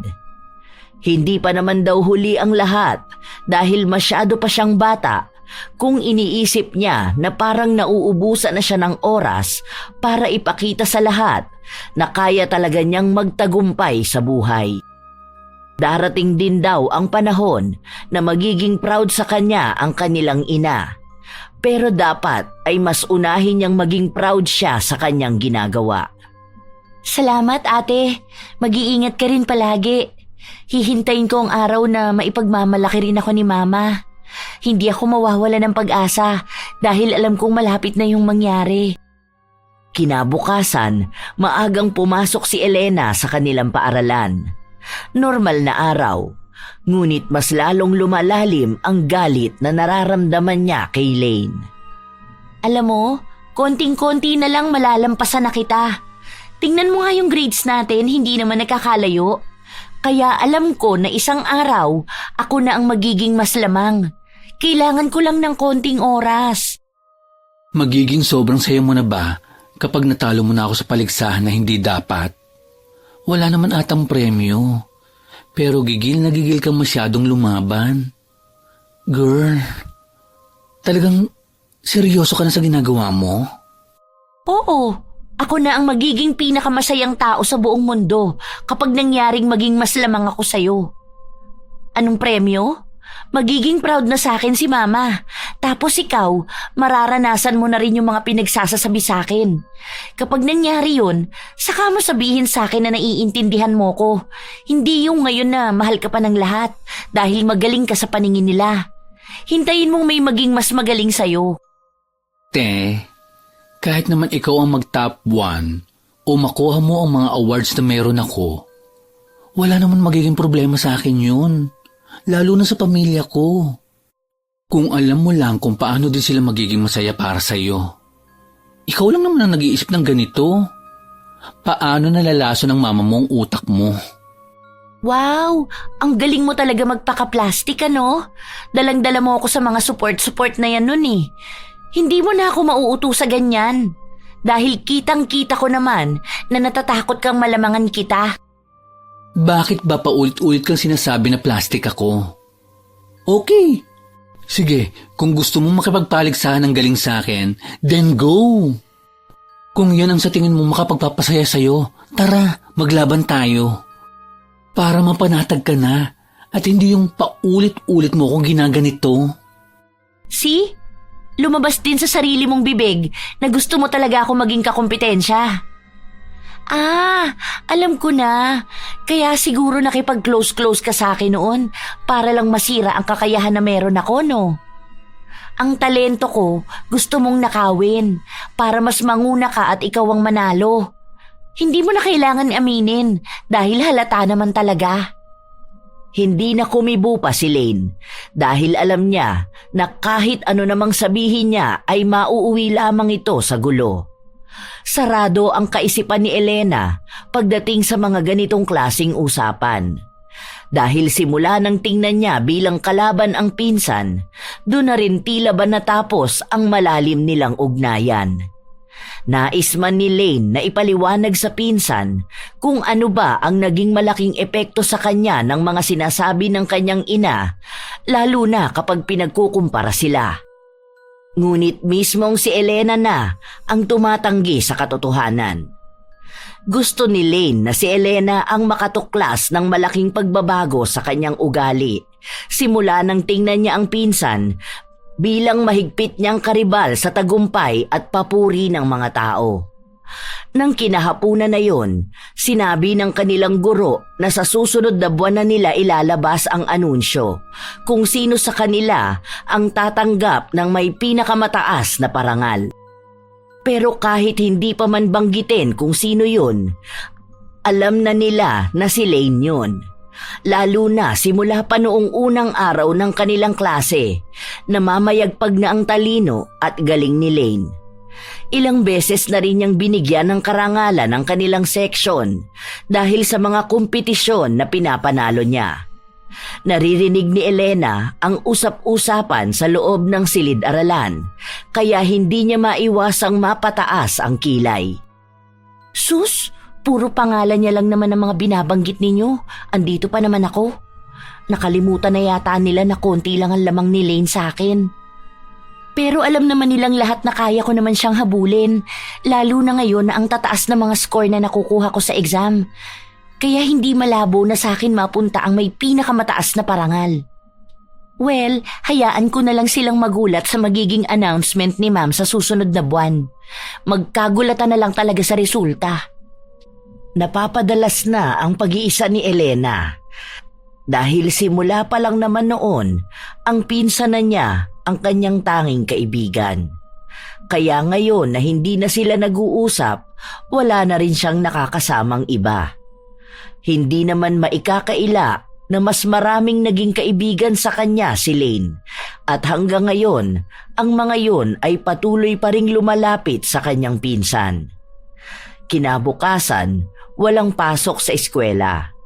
Hindi pa naman daw huli ang lahat dahil masyado pa siyang bata kung iniisip niya na parang nauubusan na siya ng oras para ipakita sa lahat na kaya talaga niyang magtagumpay sa buhay. Darating din daw ang panahon na magiging proud sa kanya ang kanilang ina. Pero dapat ay mas unahin niyang maging proud siya sa kanyang ginagawa. Salamat ate. Mag-iingat ka rin palagi. Hihintayin ko ang araw na maipagmamalaki rin ako ni Mama. Hindi ako mawawala ng pag-asa dahil alam kong malapit na yung mangyari. Kinabukasan, maagang pumasok si Elena sa kanilang paaralan. Normal na araw, ngunit mas lalong lumalalim ang galit na nararamdaman niya kay Lane. Alam mo, konting-konti na lang malalampasan na kita. Tingnan mo nga yung grades natin, hindi naman nakakalayo. Kaya alam ko na isang araw, ako na ang magiging mas lamang. Kailangan ko lang ng konting oras. Magiging sobrang saya mo na ba kapag natalo mo na ako sa paligsahan na hindi dapat? Wala naman atang premyo. Pero gigil na gigil kang masyadong lumaban. Girl, talagang seryoso ka na sa ginagawa mo? Oo. Ako na ang magiging pinakamasayang tao sa buong mundo kapag nangyaring maging mas lamang ako sa'yo. Anong premyo? Magiging proud na sa akin si Mama. Tapos ikaw, mararanasan mo na rin yung mga pinagsasasabi sa akin. Kapag nangyari yun, saka mo sabihin sa akin na naiintindihan mo ko. Hindi yung ngayon na mahal ka pa ng lahat dahil magaling ka sa paningin nila. Hintayin mong may maging mas magaling sa'yo. Kahit naman ikaw ang mag-top 1 o makuha mo ang mga awards na meron ako, wala naman magiging problema sa akin yun. Lalo na sa pamilya ko. Kung alam mo lang kung paano din sila magiging masaya para sa'yo. Ikaw lang naman ang nag-iisip ng ganito. Paano nalalaso ng mama mo ang utak mo? Wow! Ang galing mo talaga magpaka-plastic, ano? Dalang-dala mo ako sa mga support na yan nun eh. Hindi mo na ako mauuto sa ganyan. Dahil kitang-kita ko naman na natatakot kang malamangan kita. Bakit ba paulit-ulit kang sinasabi na plastic ako? Okay. Sige, kung gusto mong makipagpaligsahan ng galing sa akin, then go. Kung yan ang sa tingin mo makapagpapasaya sa'yo, tara, maglaban tayo. Para mapanatag ka na at hindi yung paulit-ulit mo kung ginaganito. See? Lumabas din sa sarili mong bibig na gusto mo talaga ako maging kakompetensya. Alam ko na. Kaya siguro nakipag-close ka sa akin noon para lang masira ang kakayahan na meron ako, no? Ang talento ko, gusto mong nakawin para mas manguna ka at ikaw ang manalo. Hindi mo na kailangan aminin dahil halata naman talaga. Hindi na kumibo pa si Lane dahil alam niya na kahit ano namang sabihin niya ay mauuwi lamang ito sa gulo. Sarado ang kaisipan ni Elena pagdating sa mga ganitong klasing usapan. Dahil simula nang tingnan niya bilang kalaban ang pinsan, doon na rin tila ba natapos ang malalim nilang ugnayan. Nais man ni Lane na ipaliwanag sa pinsan kung ano ba ang naging malaking epekto sa kanya ng mga sinasabi ng kanyang ina, lalo na kapag pinagkukumpara sila. Ngunit mismong si Elena na ang tumatanggi sa katotohanan. Gusto ni Lane na si Elena ang makatuklas ng malaking pagbabago sa kanyang ugali, simula nang tingnan niya ang pinsan bilang mahigpit niyang karibal sa tagumpay at papuri ng mga tao. Nang kinahapunan na yon, sinabi ng kanilang guro na sa susunod na buwan na nila ilalabas ang anunsyo kung sino sa kanila ang tatanggap ng may pinakamataas na parangal. Pero kahit hindi pa man banggitin kung sino yun, alam na nila na si Lane yun. Lalo na simula pa noong unang araw ng kanilang klase, namamayagpag na ang talino at galing ni Lane. Ilang beses na rin niyang binigyan ng karangalan ng kanilang section dahil sa mga kompetisyon na pinapanalo niya. Naririnig ni Elena ang usap-usapan sa loob ng silid-aralan, kaya hindi niya maiwasang mapataas ang kilay. Sus! Puro pangalan niya lang naman ang mga binabanggit ninyo. Andito pa naman ako. Nakalimutan na yata nila na konti lang ang lamang ni Lane sa akin. Pero alam naman nilang lahat na kaya ko naman siyang habulin, lalo na ngayon na ang tataas na mga score na nakukuha ko sa exam. Kaya hindi malabo na sa akin mapunta ang may pinakamataas na parangal. Well, hayaan ko na lang silang magulat sa magiging announcement ni Ma'am sa susunod na buwan. Magkagulatan na lang talaga sa resulta. Napapadalas na ang pag-iisa ni Elena. Dahil simula pa lang naman noon, ang pinsan na niya ang kanyang tanging kaibigan. Kaya ngayon na hindi na sila nag-uusap, wala na rin siyang nakakasamang iba. Hindi naman maikakaila na mas maraming naging kaibigan sa kanya si Lane, at hanggang ngayon, ang mga yun ay patuloy pa ring lumalapit sa kanyang pinsan. Kinabukasan, walang pasok sa eskwela.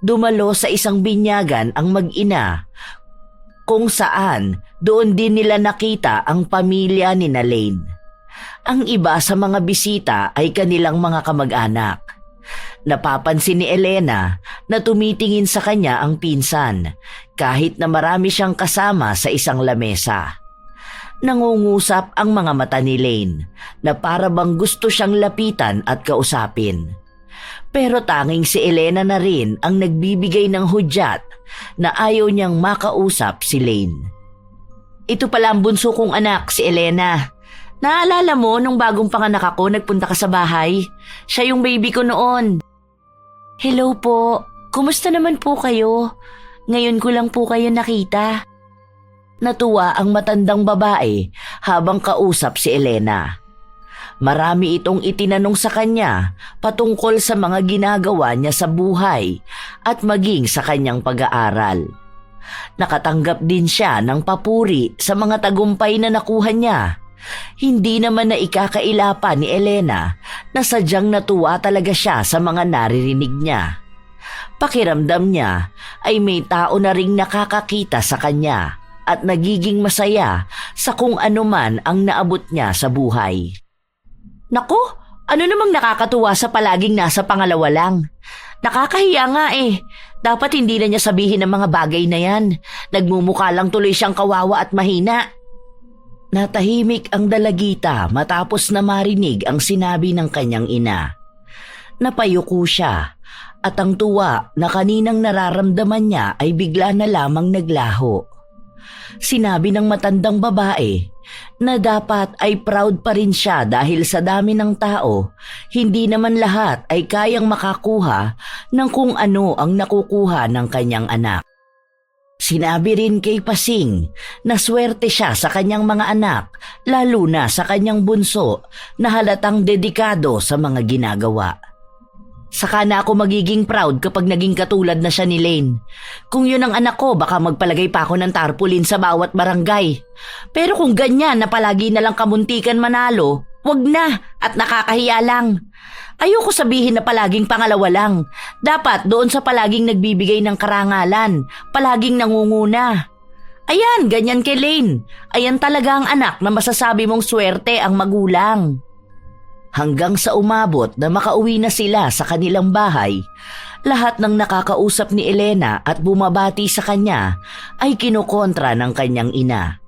Dumalo sa isang binyagan ang mag-ina, kung saan doon din nila nakita ang pamilya ni Lane. Ang iba sa mga bisita ay kanilang mga kamag-anak. Napapansin ni Elena na tumitingin sa kanya ang pinsan kahit na marami siyang kasama sa isang lamesa. Nangungusap ang mga mata ni Lane na para bang gusto siyang lapitan at kausapin. Pero tanging si Elena na rin ang nagbibigay ng hudyat na ayaw niyang makausap si Lane. Ito pala ang bunso kong anak, si Elena. Naalala mo nung bagong panganak ako nagpunta ka sa bahay? Siya yung baby ko noon. Hello po, kumusta naman po kayo? Ngayon ko lang po kayo nakita. Natuwa ang matandang babae habang kausap si Elena. Marami itong itinanong sa kanya patungkol sa mga ginagawa niya sa buhay at maging sa kanyang pag-aaral. Nakatanggap din siya ng papuri sa mga tagumpay na nakuha niya. Hindi naman na ikakaila pa ni Elena na sadyang natuwa talaga siya sa mga naririnig niya. Pakiramdam niya ay may tao na ring nakakakita sa kanya at nagiging masaya sa kung ano man ang naabot niya sa buhay. Naku, ano namang nakakatuwa sa palaging nasa pangalawa lang? Nakakahiya nga eh. Dapat hindi na niya sabihin ang mga bagay na yan. Nagmumukha lang tuloy siyang kawawa at mahina. Natahimik ang dalagita matapos na marinig ang sinabi ng kanyang ina. Napayuko siya at ang tuwa na kaninang nararamdaman niya ay bigla na lamang naglaho. Sinabi ng matandang babae na dapat ay proud pa rin siya dahil sa dami ng tao, hindi naman lahat ay kayang makakuha ng kung ano ang nakukuha ng kanyang anak. Sinabi rin kay Pasing na swerte siya sa kanyang mga anak, lalo na sa kanyang bunso na halatang dedikado sa mga ginagawa. Saka na ako magiging proud kapag naging katulad na siya ni Lane. Kung yun ang anak ko, baka magpalagay pa ako ng tarpaulin sa bawat barangay. Pero kung ganyan na palagi na lang kamuntikan manalo, wag na at nakakahiya lang. Ayoko sabihin na palaging pangalawa lang. Dapat doon sa palaging nagbibigay ng karangalan, palaging nangunguna. Ayan, ganyan kay Lane. Ayan talaga ang anak na masasabi mong swerte ang magulang. Hanggang sa umabot na makauwi na sila sa kanilang bahay, lahat ng nakakausap ni Elena at bumabati sa kanya ay kinukontra ng kanyang ina.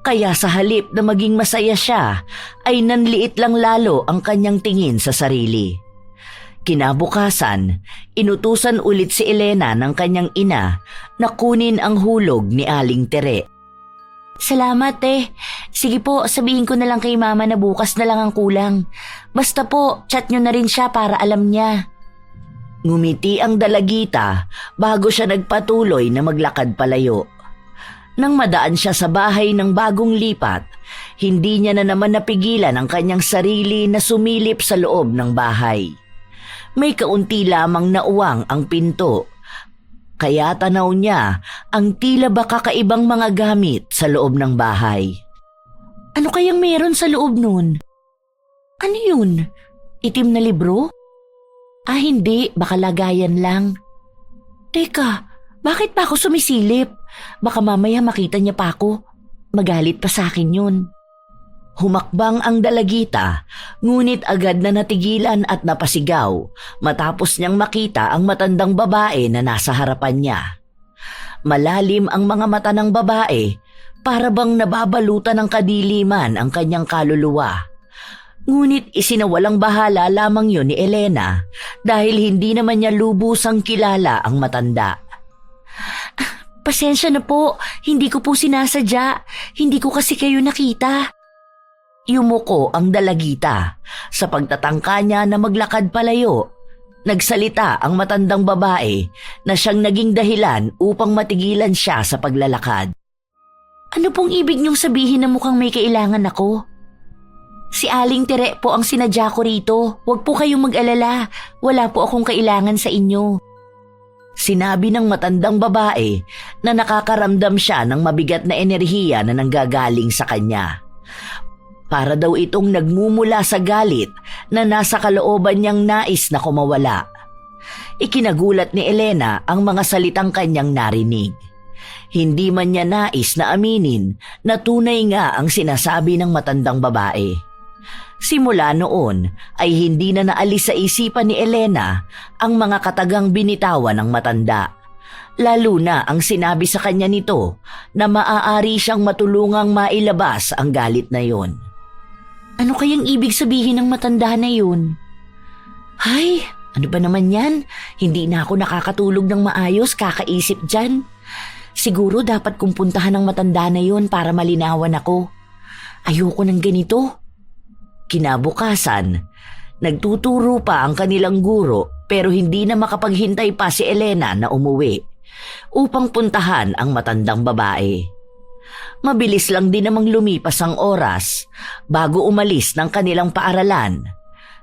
Kaya sa halip na maging masaya siya, ay nanliit lang lalo ang kanyang tingin sa sarili. Kinabukasan, inutusan ulit si Elena ng kanyang ina na kunin ang hulog ni Aling Tere. Salamat Sige po, sabihin ko na lang kay mama na bukas na lang ang kulang. Basta po, chat nyo na rin siya para alam niya. Ngumiti ang dalagita bago siya nagpatuloy na maglakad palayo. Nang madaan siya sa bahay ng bagong lipat, hindi niya na naman napigilan ang kanyang sarili na sumilip sa loob ng bahay. May kaunti lamang na uwang ang pinto. Kaya tanaw niya ang tila ba kakaibang mga gamit sa loob ng bahay. Ano kayang meron sa loob nun? Ano yun? Itim na libro? Hindi, baka lagayan lang. Teka, bakit pa ako sumisilip? Baka mamaya makita niya pa ako. Magalit pa sa akin yun. Humakbang ang dalagita, ngunit agad na natigilan at napasigaw matapos niyang makita ang matandang babae na nasa harapan niya. Malalim ang mga mata ng babae, para bang nababalutan ng kadiliman ang kanyang kaluluwa. Ngunit isinawalang bahala lamang yun ni Elena dahil hindi naman niya lubusang kilala ang matanda. Pasensya na po, hindi ko po sinasadya, hindi ko kasi kayo nakita. Yumuko ang dalagita sa pagtatangka niya na maglakad palayo, Nagsalita ang matandang babae na siyang naging dahilan upang matigilan siya sa paglalakad. Ano pong ibig niyong sabihin na mukhang may kailangan ako? Si Aling Tere po ang sinadya ko rito. Huwag po kayong mag-alala. Wala po akong kailangan sa inyo. Sinabi ng matandang babae na nakakaramdam siya ng mabigat na enerhiya na nanggagaling sa kanya. Para daw itong nagmumula sa galit na nasa kalooban niyang nais na kumawala. Ikinagulat ni Elena ang mga salitang kanyang narinig. Hindi man niya nais na aminin na tunay nga ang sinasabi ng matandang babae. Simula noon ay hindi na naalis sa isipan ni Elena ang mga katagang binitawan ng matanda. Lalo na ang sinabi sa kanya nito na maaari siyang matulungang mailabas ang galit na yon. Ano kayang ibig sabihin ng matanda na yun? Ay, ano ba naman yan? Hindi na ako nakakatulog ng maayos kakaisip dyan. Siguro dapat kong puntahan ng matanda na yun para malinawan ako. Ayoko ng ganito. Kinabukasan, nagtuturo pa ang kanilang guro pero hindi na makapaghintay pa si Elena na umuwi upang puntahan ang matandang babae. Mabilis lang din namang lumipas ang oras bago umalis ng kanilang paaralan.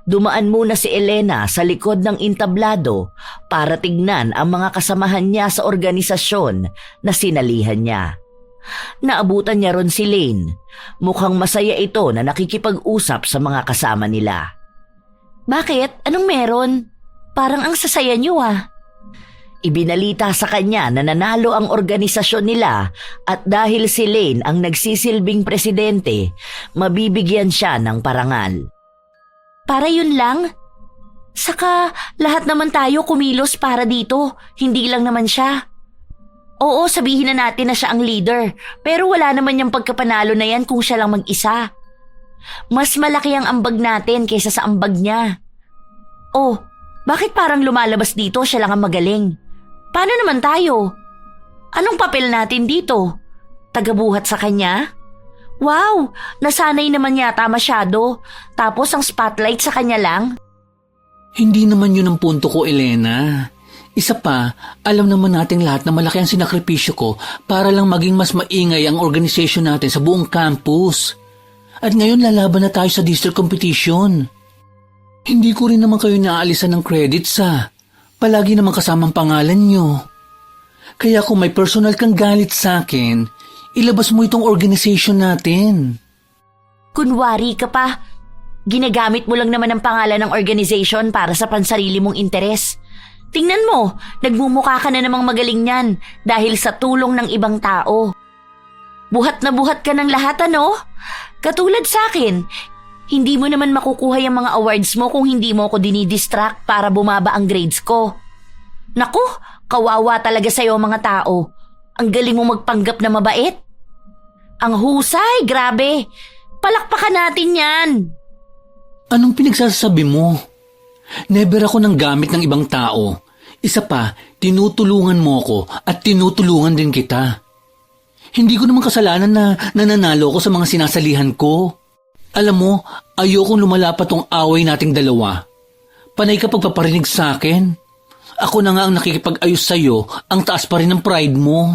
Dumaan muna si Elena sa likod ng entablado para tignan ang mga kasamahan niya sa organisasyon na sinalihan niya. Naabutan niya ron si Lane. Mukhang masaya ito na nakikipag-usap sa mga kasama nila. Bakit? Anong meron? Parang ang sasaya niyo ah. Ibinalita sa kanya na nanalo ang organisasyon nila at dahil si Lane ang nagsisilbing presidente, mabibigyan siya ng parangal. Para yun lang? Saka lahat naman tayo kumilos para dito, hindi lang naman siya. Oo, sabihin na natin na siya ang leader, pero wala naman yung pagkapanalo na yan kung siya lang mag-isa. Mas malaki ang ambag natin kaysa sa ambag niya. Oh, bakit parang lumalabas dito siya lang ang magaling? Paano naman tayo? Anong papel natin dito? Tagabuhat sa kanya? Wow, nasanay naman yata masyado. Tapos ang spotlight sa kanya lang? Hindi naman yun ang punto ko, Elena. Isa pa, alam naman nating lahat na malaki ang sinakripisyo ko para lang maging mas maingay ang organisasyon natin sa buong campus. At ngayon lalaban na tayo sa district competition. Hindi ko rin naman kayo naaalisan ng credits palagi naman kasamang pangalan nyo. Kaya kung may personal kang galit sa akin, ilabas mo itong organisasyon natin. Kunwari ka pa. Ginagamit mo lang naman ang pangalan ng organization para sa pansarili mong interes. Tingnan mo, nagmumukha ka na namang magaling niyan dahil sa tulong ng ibang tao. Buhat na buhat ka ng lahat, ano? Katulad sa akin, hindi mo naman makukuha yung mga awards mo kung hindi mo ako dinidistract para bumaba ang grades ko. Naku, kawawa talaga sa'yo mga tao. Ang galing mo magpanggap na mabait. Ang husay, grabe. Palakpakan natin yan. Anong pinagsasabi mo? Never ako nang gamit ng ibang tao. Isa pa, tinutulungan mo ko at tinutulungan din kita. Hindi ko naman kasalanan na nananalo ko sa mga sinasalihan ko. Alam mo, ayokong lumala pa tong away nating dalawa. Panay ka pagpaparinig sa akin. Ako na nga ang nakikipag-ayos sa'yo, ang taas pa rin ng pride mo.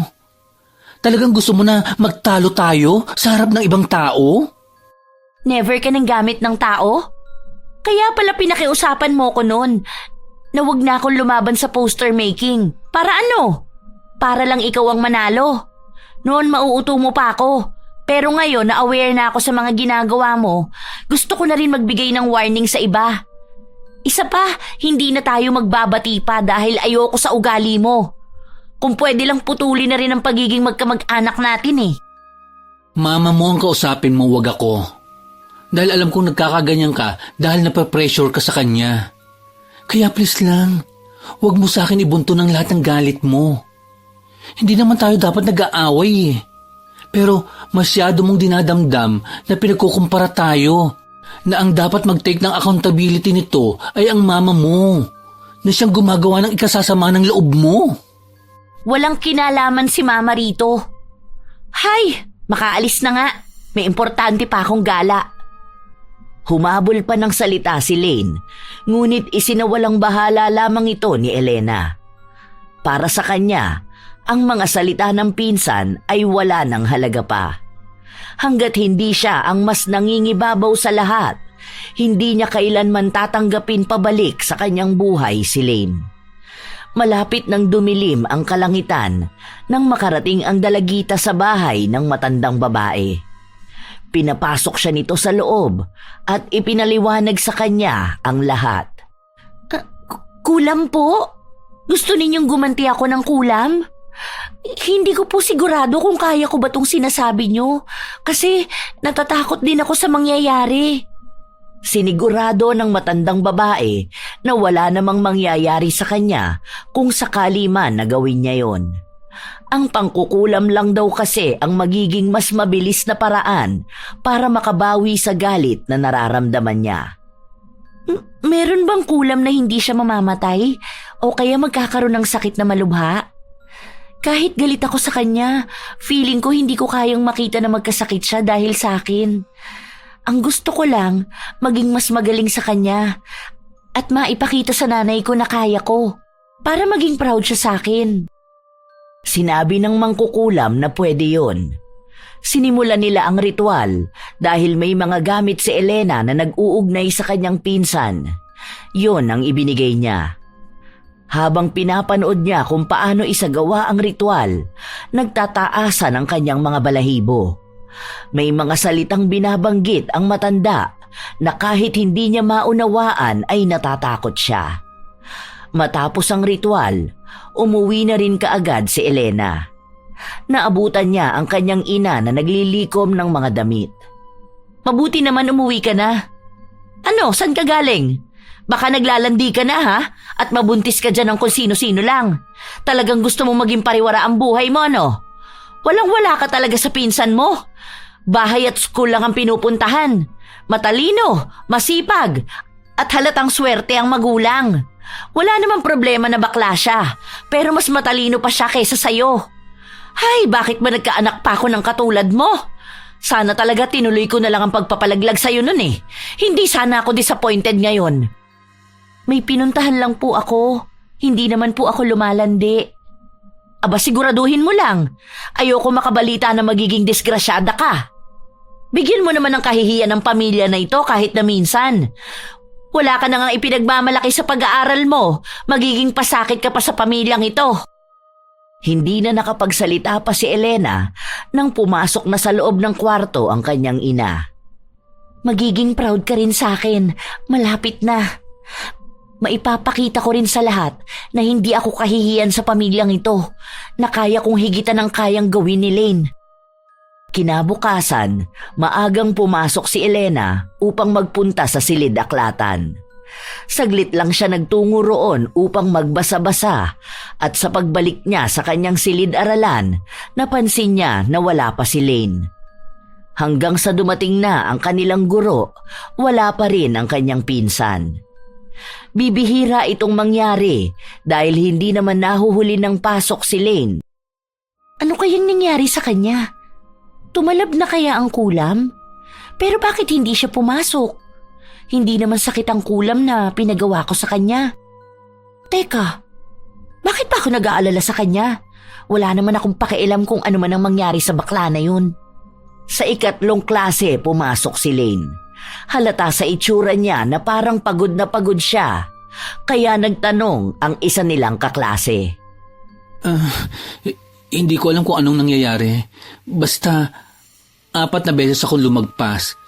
Talagang gusto mo na magtalo tayo sa harap ng ibang tao? Never ka nang gamit ng tao? Kaya pala pinakiusapan mo ko noon na wag na akong lumaban sa poster making. Para ano? Para lang ikaw ang manalo. Noon mauuto mo pa ako. Pero ngayon na aware na ako sa mga ginagawa mo, gusto ko na rin magbigay ng warning sa iba. Isa pa, hindi na tayo magbabati pa dahil ayoko sa ugali mo. Kung pwede lang putulin na rin ang pagiging magkamag-anak natin eh. Mama mo ang kausapin mo, wag ako. Dahil alam kong nagkakaganyan ka dahil napapressure ka sa kanya. Kaya please lang, wag mo sa akin ibunto ng lahat ng galit mo. Hindi naman tayo dapat nag-aaway eh. Pero masyado mong dinadamdam na pinagkukumpara tayo na ang dapat mag-take ng accountability nito ay ang mama mo na siyang gumagawa ng ikasasama ng loob mo. Walang kinalaman si mama rito. Hay, makaalis na nga. May importante pa akong gala. Humabol pa ng salita si Lane, ngunit isinawalang bahala lamang ito ni Elena. Para sa kanya, ang mga salita ng pinsan ay wala ng halaga pa. Hanggat hindi siya ang mas nangingibabaw sa lahat, hindi niya kailanman tatanggapin pabalik sa kanyang buhay si Lane. Malapit nang dumilim ang kalangitan nang makarating ang dalagita sa bahay ng matandang babae. Pinapasok siya nito sa loob at ipinaliwanag sa kanya ang lahat. Kulam po? Gusto ninyong gumanti ako ng kulam? Hindi ko po sigurado kung kaya ko ba tong sinasabi nyo kasi natatakot din ako sa mangyayari. Sinigurado ng matandang babae na wala namang mangyayari sa kanya kung sakali man na gawin niya yon. Ang pangkukulam lang daw kasi ang magiging mas mabilis na paraan para makabawi sa galit na nararamdaman niya. Meron bang kulam na hindi siya mamamatay o kaya magkakaroon ng sakit na malubha? Kahit galit ako sa kanya, feeling ko hindi ko kayang makita na magkasakit siya dahil sa akin. Ang gusto ko lang, maging mas magaling sa kanya at maipakita sa nanay ko na kaya ko para maging proud siya sa akin. Sinabi ng mangkukulam na pwede yon. Sinimulan nila ang ritual dahil may mga gamit si Elena na nag-uugnay sa kanyang pinsan. Yon ang ibinigay niya. Habang pinapanood niya kung paano isagawa ang ritual, nagtataasan ang kanyang mga balahibo. May mga salitang binabanggit ang matanda na kahit hindi niya maunawaan ay natatakot siya. Matapos ang ritual, umuwi na rin kaagad si Elena. Naabutan niya ang kanyang ina na naglilikom ng mga damit. Mabuti naman umuwi ka na. Ano, saan ka galing? Baka naglalandi ka na ha? At mabuntis ka dyan ng kung sino-sino lang. Talagang gusto mong maging pariwara ang buhay mo, ano? Walang-wala ka talaga sa pinsan mo. Bahay at school lang ang pinupuntahan. Matalino, masipag, at halatang swerte ang magulang. Wala namang problema na bakla siya, pero mas matalino pa siya kaysa sayo. Hay, bakit ba nagkaanak pa ako ng katulad mo? Sana talaga tinuloy ko na lang ang pagpapalaglag sa'yo nun eh. Hindi sana ako disappointed ngayon. May pinuntahan lang po ako. Hindi naman po ako lumalandi. Aba, siguraduhin mo lang. Ayoko makabalita na magiging disgrasyada ka. Bigyan mo naman ng kahihiyan ng pamilya na ito kahit na minsan. Wala ka na nga ipinagmamalaki sa pag-aaral mo. Magiging pasakit ka pa sa pamilyang ito. Hindi na nakapagsalita pa si Elena nang pumasok na sa loob ng kwarto ang kanyang ina. Magiging proud ka rin sa akin. Malapit na. Maipapakita ko rin sa lahat na hindi ako kahihiyan sa pamilyang ito, na kaya kong higitan ang kayang gawin ni Lane. Kinabukasan, maagang pumasok si Elena upang magpunta sa silid-aklatan. Saglit lang siya nagtungo roon upang magbasa-basa at sa pagbalik niya sa kanyang silid-aralan, napansin niya na wala pa si Lane. Hanggang sa dumating na ang kanilang guro, wala pa rin ang kanyang pinsan. Bibihira itong mangyari dahil hindi naman nahuhuli ng pasok si Lane. Ano kayang nangyari sa kanya? Tumalab na kaya ang kulam? Pero bakit hindi siya pumasok? Hindi naman sakit ang kulam na pinagawa ko sa kanya. Teka, bakit pa ako nag-aalala sa kanya? Wala naman akong pakialam kung ano man ang mangyari sa bakla na yun. Sa ikatlong klase pumasok si Lane. Halata sa itsura niya na parang pagod na pagod siya. Kaya nagtanong ang isa nilang kaklase. Hindi ko alam kung anong nangyayari. Basta 4 na beses akong lumagpas.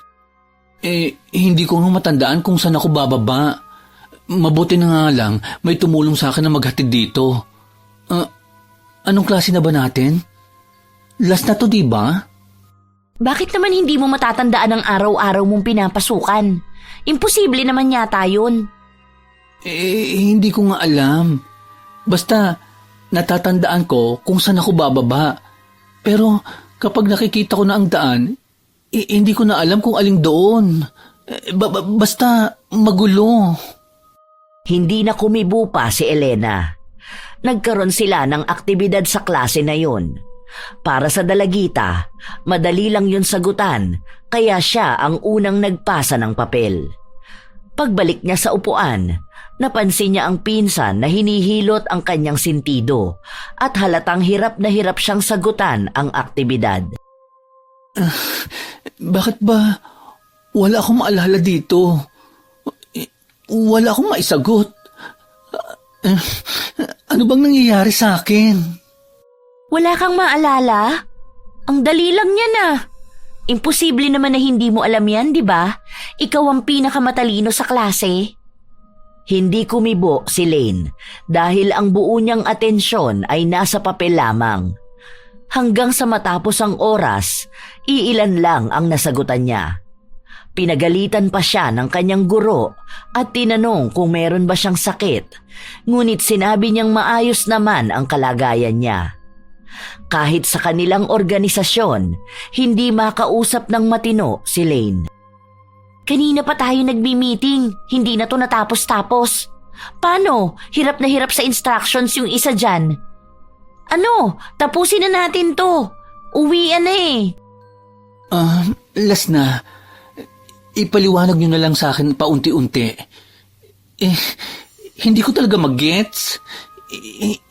Hindi ko nga matandaan kung saan ako bababa. Mabuti na nga lang may tumulong sa akin na maghatid dito. Anong klase na ba natin? Last na to, diba? Bakit naman hindi mo matatandaan ang araw-araw mong pinapasukan? Imposible naman yata yun. Hindi ko nga alam. Basta natatandaan ko kung saan ako bababa. Pero kapag nakikita ko na ang daan, hindi ko na alam kung aling doon. Basta magulo. Hindi na kumibo pa si Elena. Nagkaroon sila ng aktibidad sa klase na yun. Para sa dalagita, madali lang yun sagutan, kaya siya ang unang nagpasa ng papel. Pagbalik niya sa upuan, napansin niya ang pinsan na hinihilot ang kanyang sentido at halatang hirap na hirap siyang sagutan ang aktibidad. Bakit ba wala akong maalala dito? Wala akong maisagot. Ano bang nangyayari sa akin? Wala kang maalala? Ang dali lang niya na. Imposible naman na hindi mo alam yan, di ba? Ikaw ang pinakamatalino sa klase. Hindi kumibo si Lane dahil ang buo niyang atensyon ay nasa papel lamang. Hanggang sa matapos ang oras, iilan lang ang nasagutan niya. Pinagalitan pa siya ng kanyang guro at tinanong kung meron ba siyang sakit, ngunit sinabi niyang maayos naman ang kalagayan niya. Kahit sa kanilang organisasyon, hindi makausap ng matino si Lane. Kanina pa tayo nagmi-meeting, hindi na to natapos-tapos. Paano? Hirap na hirap sa instructions yung isa dyan. Ano? Tapusin na natin to. Uwian na eh. Last na. Ipaliwanag niyo na lang sa akin paunti-unti. Hindi ko talaga mag-gets.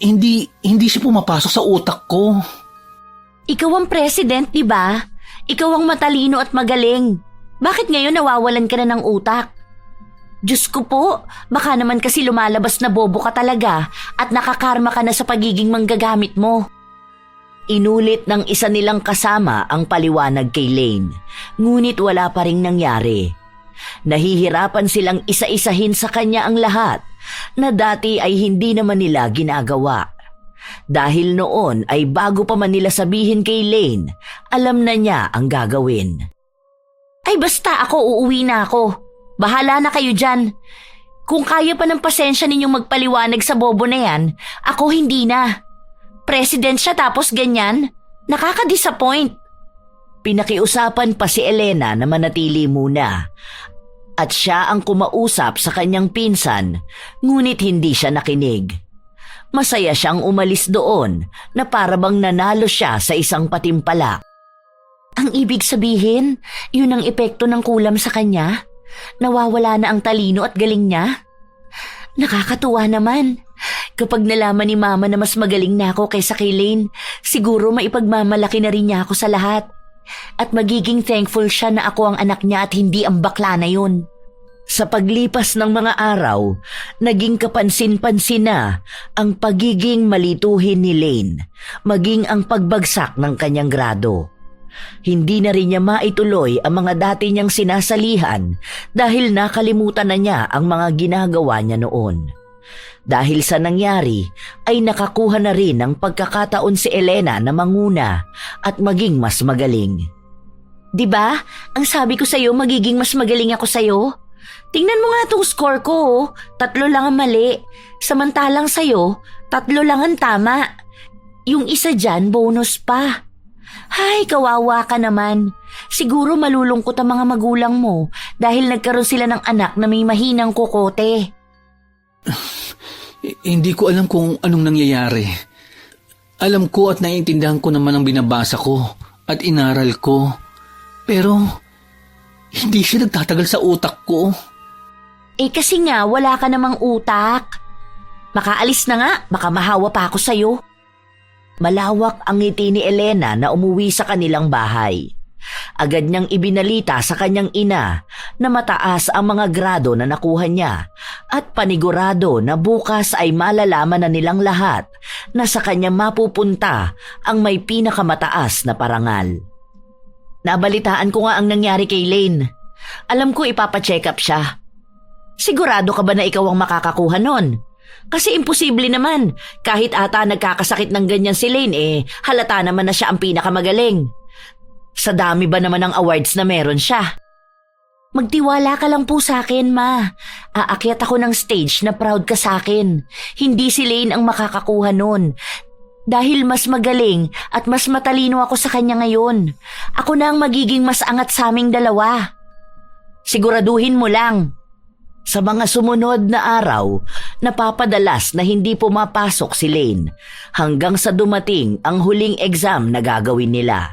Hindi siya pumapasok sa utak ko. Ikaw ang president, di ba? Ikaw ang matalino at magaling. Bakit ngayon nawawalan ka na ng utak? Diyos ko po, baka naman kasi lumalabas na bobo ka talaga at nakakarma ka na sa pagiging manggagamit mo. Inulit ng isa nilang kasama ang paliwanag kay Lane, ngunit wala pa ring nangyari. Nahihirapan silang isa-isahin sa kanya ang lahat na dati ay hindi naman nila ginagawa. Dahil noon ay bago pa man nila sabihin kay Lane, alam na niya ang gagawin. Ay basta ako, uuwi na ako. Bahala na kayo dyan. Kung kaya pa ng pasensya ninyong magpaliwanag sa bobo na yan, ako hindi na. President siya tapos ganyan? Nakaka-disappoint. Pinakiusapan pa si Elena na manatili muna. At siya ang kumausap sa kanyang pinsan, ngunit hindi siya nakinig. Masaya siyang umalis doon na parabang nanalo siya sa isang patimpalak. Ang ibig sabihin, yun ang epekto ng kulam sa kanya? Nawawala na ang talino at galing niya? Nakakatuwa naman. Kapag nalaman ni Mama na mas magaling na ako kaysa kay Lane, siguro maipagmamalaki na rin niya ako sa lahat. At magiging thankful siya na ako ang anak niya at hindi ang bakla na yun. Sa paglipas ng mga araw, naging kapansin-pansin na ang pagiging malituhin ni Lane, maging ang pagbagsak ng kanyang grado. Hindi na rin niya maituloy ang mga dati niyang sinasalihan dahil nakalimutan na niya ang mga ginagawa niya noon. Dahil sa nangyari, ay nakakuha na rin ng pagkakataon si Elena na manguna at maging mas magaling. Diba? Ang sabi ko sa'yo, magiging mas magaling ako sa'yo. Tingnan mo nga itong score ko, oh. 3 lang ang mali. Samantalang sa'yo, 3 lang ang tama. Yung isa dyan, bonus pa. Hay, kawawa ka naman. Siguro malulungkot ang mga magulang mo dahil nagkaroon sila ng anak na may mahinang kokote. Hindi ko alam kung anong nangyayari. Alam ko at naiintindihan ko naman ang binabasa ko at inaral ko. Pero hindi siya nagtatagal sa utak ko. Kasi nga wala ka namang utak. Makaalis na nga, baka mahawa pa ako sa'yo. Malawak ang ngiti ni Elena na umuwi sa kanilang bahay. Agad niyang ibinalita sa kanyang ina na mataas ang mga grado na nakuha niya at panigurado na bukas ay malalaman na nilang lahat na sa kanya mapupunta ang may pinakamataas na parangal. Nabalitaan ko nga ang nangyari kay Lane. Alam ko ipapacheck up siya. Sigurado ka ba na ikaw ang makakakuha nun? Kasi imposible naman, kahit ata nagkakasakit ng ganyan si Lane halata naman na siya ang pinakamagaling. Sa dami ba naman ng awards na meron siya? Magtiwala ka lang po sa akin, Ma. Aakyat ako ng stage na proud ka sa akin. Hindi si Lane ang makakakuha nun. Dahil mas magaling at mas matalino ako sa kanya ngayon. Ako na ang magiging mas angat sa aming dalawa. Siguraduhin mo lang. Sa mga sumunod na araw, napapadalas na hindi pumapasok si Lane hanggang sa dumating ang huling exam na gagawin nila.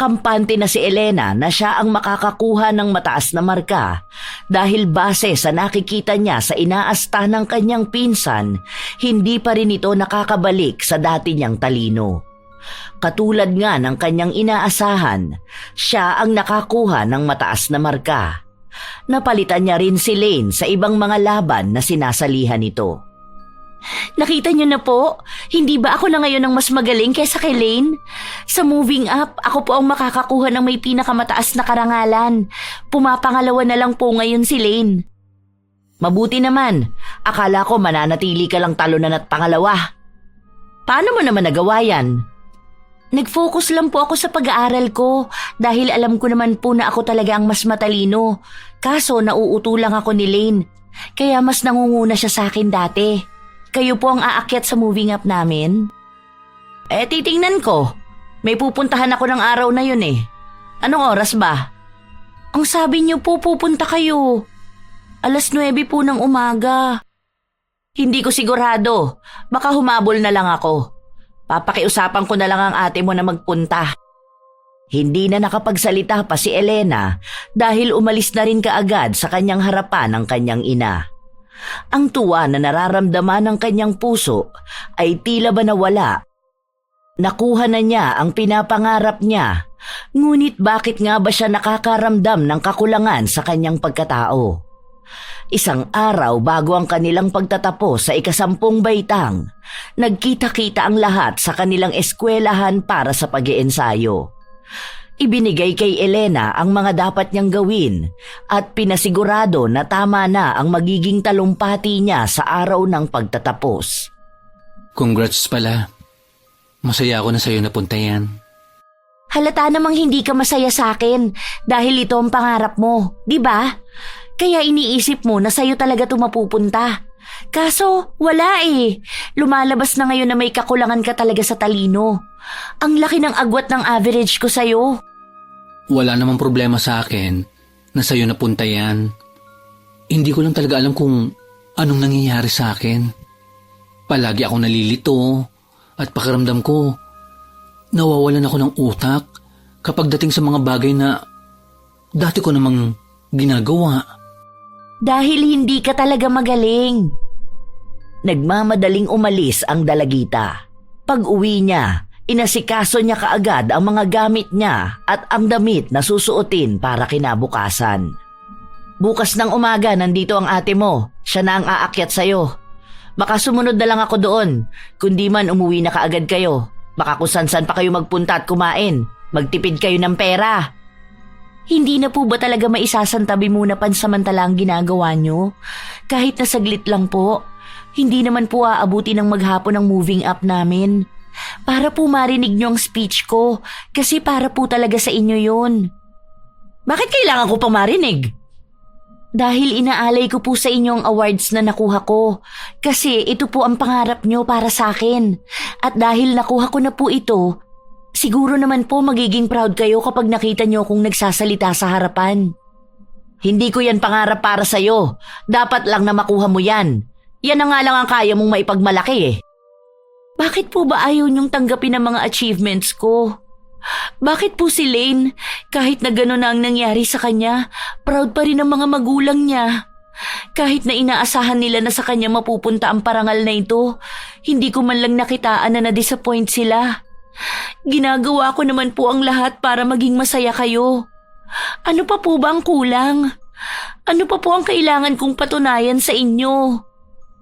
Kampante na si Elena na siya ang makakakuha ng mataas na marka dahil base sa nakikita niya sa inaasta ng kanyang pinsan, hindi pa rin ito nakakabalik sa dati niyang talino. Katulad nga ng kanyang inaasahan, siya ang nakakuha ng mataas na marka. Napalitan niya rin si Lane sa ibang mga laban na sinasalihan nito. Nakita niyo na po, hindi ba ako na ngayon ang mas magaling kaysa kay Lane? Sa moving up, ako po ang makakakuha ng may pinakamataas na karangalan. Pumapangalawa na lang po ngayon si Lane. Mabuti naman, akala ko mananatili ka lang talunan at pangalawa. Paano mo naman nagawa yan? Nag-focus lang po ako sa pag-aaral ko dahil alam ko naman po na ako talaga ang mas matalino. Kaso nauuto lang ako ni Lane, kaya mas nangunguna siya sa akin dati. Kayo po ang aakyat sa moving up namin? Titingnan ko. May pupuntahan ako ng araw na yun eh. Anong oras ba? Ang sabi niyo po pupunta kayo. 9:00 po ng umaga. Hindi ko sigurado. Baka humabol na lang ako. Papakiusapan ko na lang ang ate mo na magpunta. Hindi na nakapagsalita pa si Elena dahil umalis na rin kaagad sa kanyang harapan ang kanyang ina. Ang tuwa na nararamdaman ng kanyang puso ay tila ba nawala. Nakuha na niya ang pinapangarap niya, ngunit bakit nga ba siya nakakaramdam ng kakulangan sa kanyang pagkatao? Isang araw bago ang kanilang pagtatapos sa 10 baitang, nagkita-kita ang lahat sa kanilang eskwelahan para sa pag-iensayo. Ibinigay kay Elena ang mga dapat niyang gawin at pinasigurado na tama na ang magiging talumpati niya sa araw ng pagtatapos. Congrats pala. Masaya ako na sa'yo napunta yan. Halata namang hindi ka masaya sa akin dahil ito ang pangarap mo, di ba? Kaya iniisip mo na sa'yo talaga ito mapupunta. Kaso wala eh. Lumalabas na ngayon na may kakulangan ka talaga sa talino. Ang laki ng agwat ng average ko sa'yo. Wala namang problema sa akin na sa'yo napunta yan. Hindi ko lang talaga alam kung anong nangyayari sa akin. Palagi akong nalilito at pakiramdam ko nawawalan ako ng utak kapag dating sa mga bagay na dati ko namang ginagawa. Dahil hindi ka talaga magaling. Nagmamadaling umalis ang dalagita. Pag-uwi niya, inasikaso niya kaagad ang mga gamit niya at ang damit na susuotin para kinabukasan. Bukas ng umaga nandito ang ate mo. Siya na ang aakyat sa'yo. Baka sumunod na lang ako doon. Kundi man umuwi na kaagad kayo. Baka kung san-san pa kayo magpunta at kumain. Magtipid kayo ng pera. Hindi na po ba talaga maisasantabi muna pansamantala ang ginagawa niyo? Kahit na saglit lang po. Hindi naman po aabuti ng maghapon ang moving up namin. Para po marinig niyo ang speech ko, kasi para po talaga sa inyo yun. Bakit kailangan ko pang marinig? Dahil inaalay ko po sa inyo ang awards na nakuha ko, kasi ito po ang pangarap niyo para sa akin. At dahil nakuha ko na po ito, siguro naman po magiging proud kayo kapag nakita niyo akong nagsasalita sa harapan. Hindi ko yan pangarap para sa'yo. Dapat lang na makuha mo yan. Yan na nga lang ang kaya mong maipagmalaki eh. Bakit po ba ayaw niyong tanggapin ang mga achievements ko? Bakit po si Lane, kahit na gano'n na ang nangyari sa kanya, proud pa rin ang mga magulang niya? Kahit na inaasahan nila na sa kanya mapupunta ang parangal na ito, hindi ko man lang nakitaan na na-disappoint sila. Ginagawa ko naman po ang lahat para maging masaya kayo. Ano pa po ba ang kulang? Ano pa po ang kailangan kong patunayan sa inyo?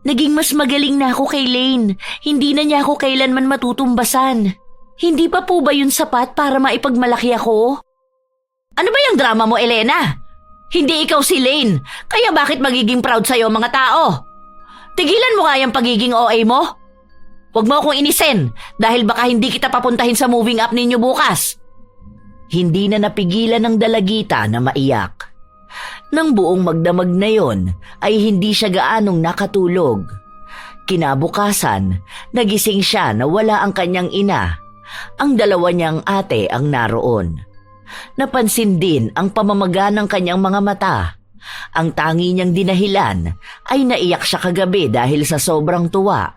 Naging mas magaling na ako kay Lane. Hindi na niya ako kailanman matutumbasan. Hindi pa po ba yun sapat para maipagmalaki ako? Ano ba yung drama mo, Elena? Hindi ikaw si Lane. Kaya bakit magiging proud sa'yo mga tao? Tigilan mo nga yung pagiging OA mo. Huwag mo akong inisin dahil baka hindi kita papuntahin sa moving up ninyo bukas. Hindi na napigilan ng dalagita na maiyak. Nang buong magdamag na yon ay hindi siya gaanong nakatulog. Kinabukasan, nagising siya na wala ang kanyang ina. Ang dalawa niyang ate ang naroon. Napansin din ang pamamaga ng kanyang mga mata Ang tangi niyang dinahilan ay naiyak siya kagabi dahil sa sobrang tuwa.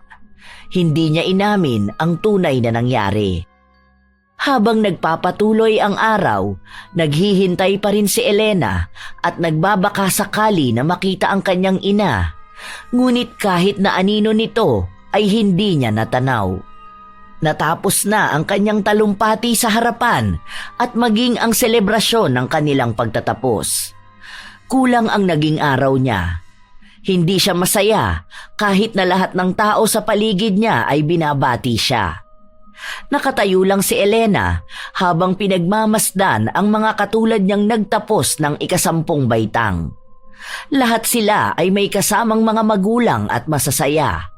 Hindi niya inamin ang tunay na nangyari. Habang nagpapatuloy ang araw, naghihintay pa rin si Elena at nagbabaka sakali na makita ang kanyang ina. Ngunit kahit na anino nito ay hindi niya natanaw. Natapos na ang kanyang talumpati sa harapan at maging ang selebrasyon ng kanilang pagtatapos. Kulang ang naging araw niya. Hindi siya masaya kahit na lahat ng tao sa paligid niya ay binabati siya. Nakatayo lang si Elena habang pinagmamasdan ang mga katulad niyang nagtapos ng ika-10 baitang. Lahat sila ay may kasamang mga magulang at masasaya,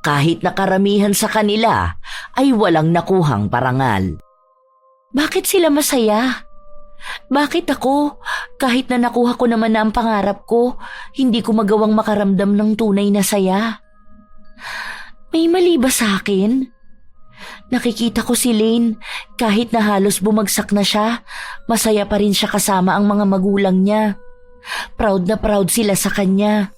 kahit na karamihan sa kanila ay walang nakuhang parangal. Bakit sila masaya? Bakit ako, kahit na nakuha ko naman na ang pangarap ko, hindi ko magawang makaramdam ng tunay na saya? May mali ba sa akin? Nakikita ko si Lane, kahit na halos bumagsak na siya, masaya pa rin siya kasama ang mga magulang niya. Proud na proud sila sa kanya.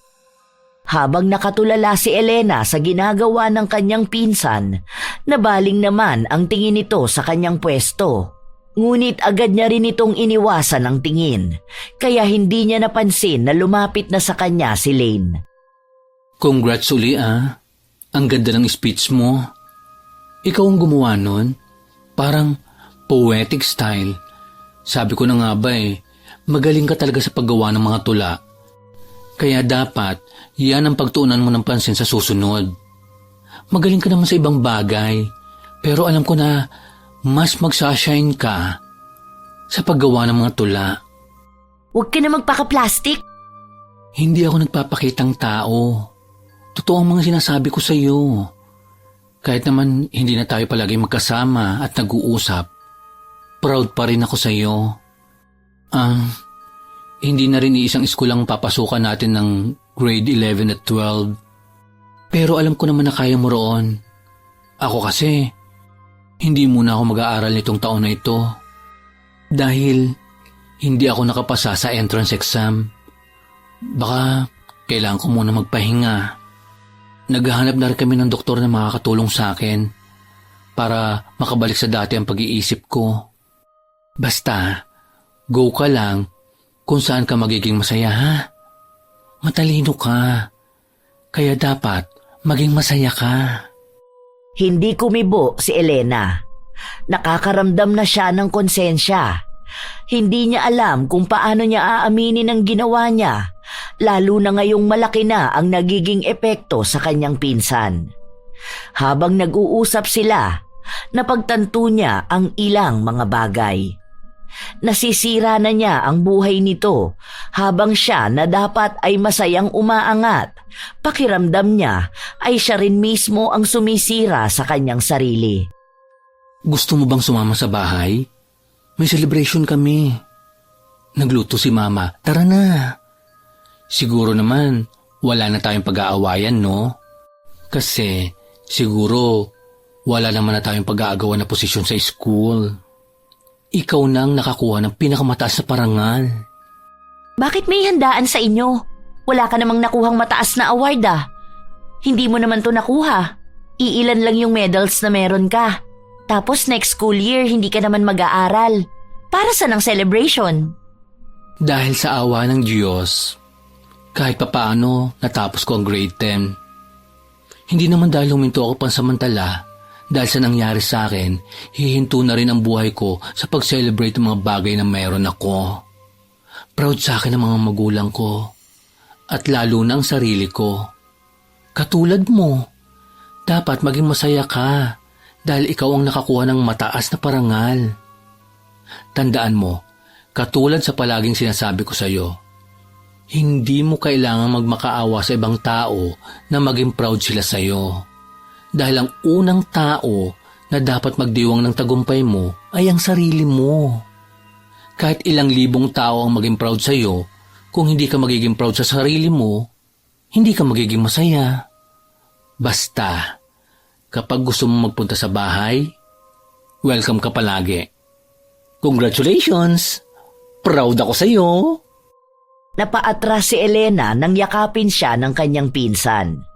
Habang nakatulala si Elena sa ginagawa ng kanyang pinsan, nabaling naman ang tingin nito sa kanyang pwesto. Ngunit agad niya rin itong iniwasan ang tingin, kaya hindi niya napansin na lumapit na sa kanya si Lane. Congrats uli ah. Ang ganda ng speech mo. Ikaw ang gumawa nun? Parang poetic style. Sabi ko na nga ba magaling ka talaga sa paggawa ng mga tula. Kaya dapat, yan ang pagtuunan mo ng pansin sa susunod. Magaling ka naman sa ibang bagay, pero alam ko na mas magsashine ka sa paggawa ng mga tula. Huwag ka na magpaka-plastic. Hindi ako nagpapakitang tao. Totoo ang mga sinasabi ko sa iyo. Kahit naman hindi na tayo palagi magkasama at nag-uusap, proud pa rin ako sa iyo. Hindi na rin iisang eskulang papasukan natin ng grade 11 at 12. Pero alam ko naman na kaya mo roon. Ako kasi, hindi muna ako mag-aaral nitong taon na ito. Dahil hindi ako nakapasa sa entrance exam. Baka kailangan ko muna magpahinga. Naghahanap na rin kami ng doktor na makakatulong sa akin para makabalik sa dati ang pag-iisip ko. Basta, go ka lang kung saan ka magiging masaya ha. Matalino ka, kaya dapat maging masaya ka. Hindi kumibo si Elena. Nakakaramdam na siya ng konsensya. Hindi niya alam kung paano niya aaminin ang ginawa niya, lalo na ngayong malaki na ang nagiging epekto sa kanyang pinsan. Habang nag-uusap sila, napagtanto niya ang ilang mga bagay. Nasisira na niya ang buhay nito habang siya na dapat ay masayang umaangat. Pakiramdam niya ay siya rin mismo ang sumisira sa kanyang sarili. Gusto mo bang sumama sa bahay? May celebration kami. Nagluto si Mama. Tara na. Siguro naman, wala na tayong pag-aawayan, no? Kasi, siguro, wala naman na tayong pag-aagawan na posisyon sa school. Ikaw nang nakakuha ng pinakamataas na parangal. Bakit may handaan sa inyo? Wala ka namang nakuhang mataas na award ah. Hindi mo naman to nakuha. Iilan lang yung medals na meron ka. Tapos next school year, hindi ka naman mag-aaral. Para saan ang celebration? Dahil sa awa ng Diyos, kahit papaano natapos ko ang grade 10. Hindi naman dahil huminto ako pansamantala, dahil sa nangyari sa akin, hihinto na rin ang buhay ko sa pag-celebrate ng mga bagay na mayroon ako. Proud sa akin ang mga magulang ko, at lalo na ang sarili ko. Katulad mo, dapat maging masaya ka dahil ikaw ang nakakuha ng mataas na parangal. Tandaan mo, katulad sa palaging sinasabi ko sa iyo, hindi mo kailangang magmakaawa sa ibang tao na maging proud sila sa iyo. Dahil ang unang tao na dapat magdiwang ng tagumpay mo ay ang sarili mo. Kahit ilang libong tao ang maging proud sa iyo, kung hindi ka magiging proud sa sarili mo, hindi ka magiging masaya. Basta, kapag gusto mo magpunta sa bahay, welcome ka palagi. Congratulations! Proud ako sa iyo! Napaatras si Elena nang yakapin siya ng kanyang pinsan.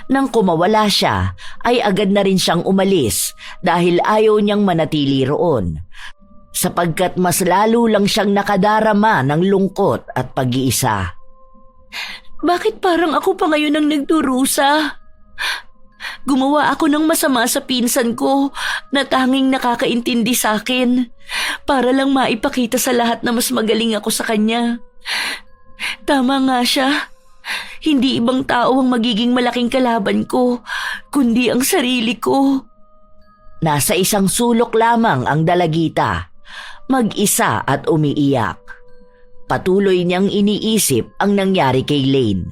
Nang kumawala siya, ay agad na rin siyang umalis dahil ayaw niyang manatili roon, sapagkat mas lalo lang siyang nakadarama ng lungkot at pag-iisa. Bakit parang ako pa ngayon ang nagdurusa? Gumawa ako ng masama sa pinsan ko na tanging nakakaintindi sa akin para lang maipakita sa lahat na mas magaling ako sa kanya. Tama nga siya. Hindi ibang tao ang magiging malaking kalaban ko, kundi ang sarili ko. Nasa isang sulok lamang ang dalagita, mag-isa at umiiyak. Patuloy niyang iniisip ang nangyari kay Lane.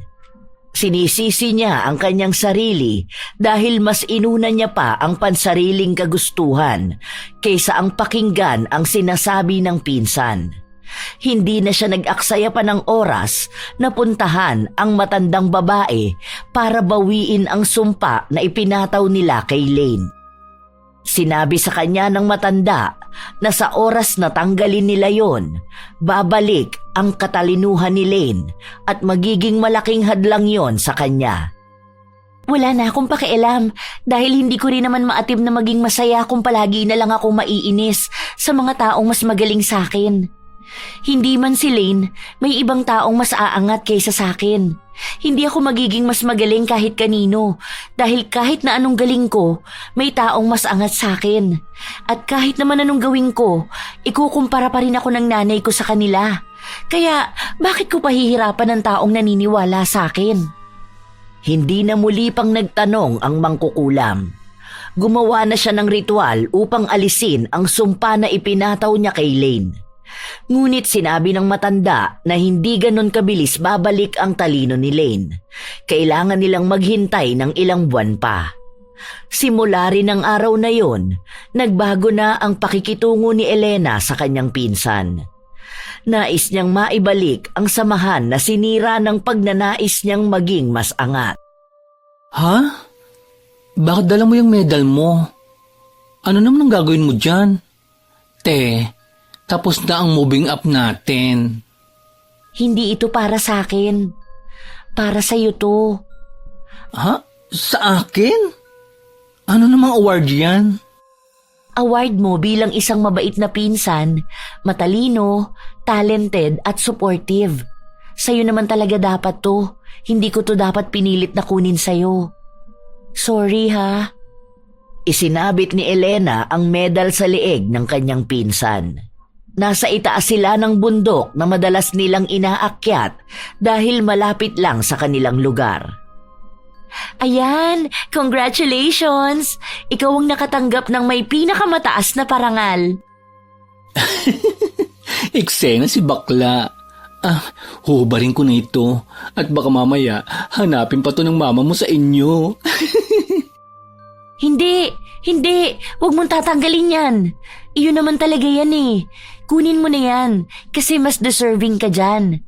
Sinisisi niya ang kanyang sarili dahil mas inuna niya pa ang pansariling kagustuhan kaysa ang pakinggan ang sinasabi ng pinsan. Hindi na siya nag-aksaya pa ng oras na puntahan ang matandang babae para bawiin ang sumpa na ipinataw nila kay Lane. Sinabi sa kanya ng matanda na sa oras na tanggalin nila yon, babalik ang katalinuhan ni Lane at magiging malaking hadlang yon sa kanya. Wala na akong pakialam dahil hindi ko rin naman maatim na maging masaya kung palagi na lang ako maiinis sa mga taong mas magaling sa akin. Hindi man si Lane, may ibang taong mas aangat kaysa sa akin. Hindi ako magiging mas magaling kahit kanino dahil kahit na anong galing ko, may taong mas angat sa akin. At kahit naman anong gawin ko, ikukumpara pa rin ako ng nanay ko sa kanila. Kaya bakit ko pahihirapan ng taong naniniwala sa akin? Hindi na muli pang nagtanong ang mangkukulam. Gumawa na siya ng ritual upang alisin ang sumpa na ipinataw niya kay Lane. Ngunit sinabi ng matanda na hindi ganon kabilis babalik ang talino ni Lane. Kailangan nilang maghintay ng ilang buwan pa. Simula rin ng araw na yon, nagbago na ang pakikitungo ni Elena sa kanyang pinsan. Nais niyang maibalik ang samahan na sinira ng pagnanais niyang maging mas angat. Ha? Bakit dala mo yung medal mo? Ano naman ang gagawin mo dyan? Tapos na ang moving up natin. Hindi ito para sa akin. Para sa iyo to. Ha? Sa akin? Ano namang award yan? Award mo bilang isang mabait na pinsan, matalino, talented at supportive. Sa'yo naman talaga dapat to. Hindi ko to dapat pinilit na kunin sa'yo. Sorry ha. Isinabit ni Elena ang medal sa leeg ng kanyang pinsan. Nasa itaas sila ng bundok na madalas nilang inaakyat dahil malapit lang sa kanilang lugar. Ayan, congratulations! Ikaw ang nakatanggap ng may pinakamataas na parangal. Eksena si bakla. Huhubarin ko na ito at baka mamaya hanapin pa to ng mama mo sa inyo. Hindi! Huwag mong tatanggalin yan. Iyon naman talaga yan eh. Kunin mo na yan kasi mas deserving ka dyan.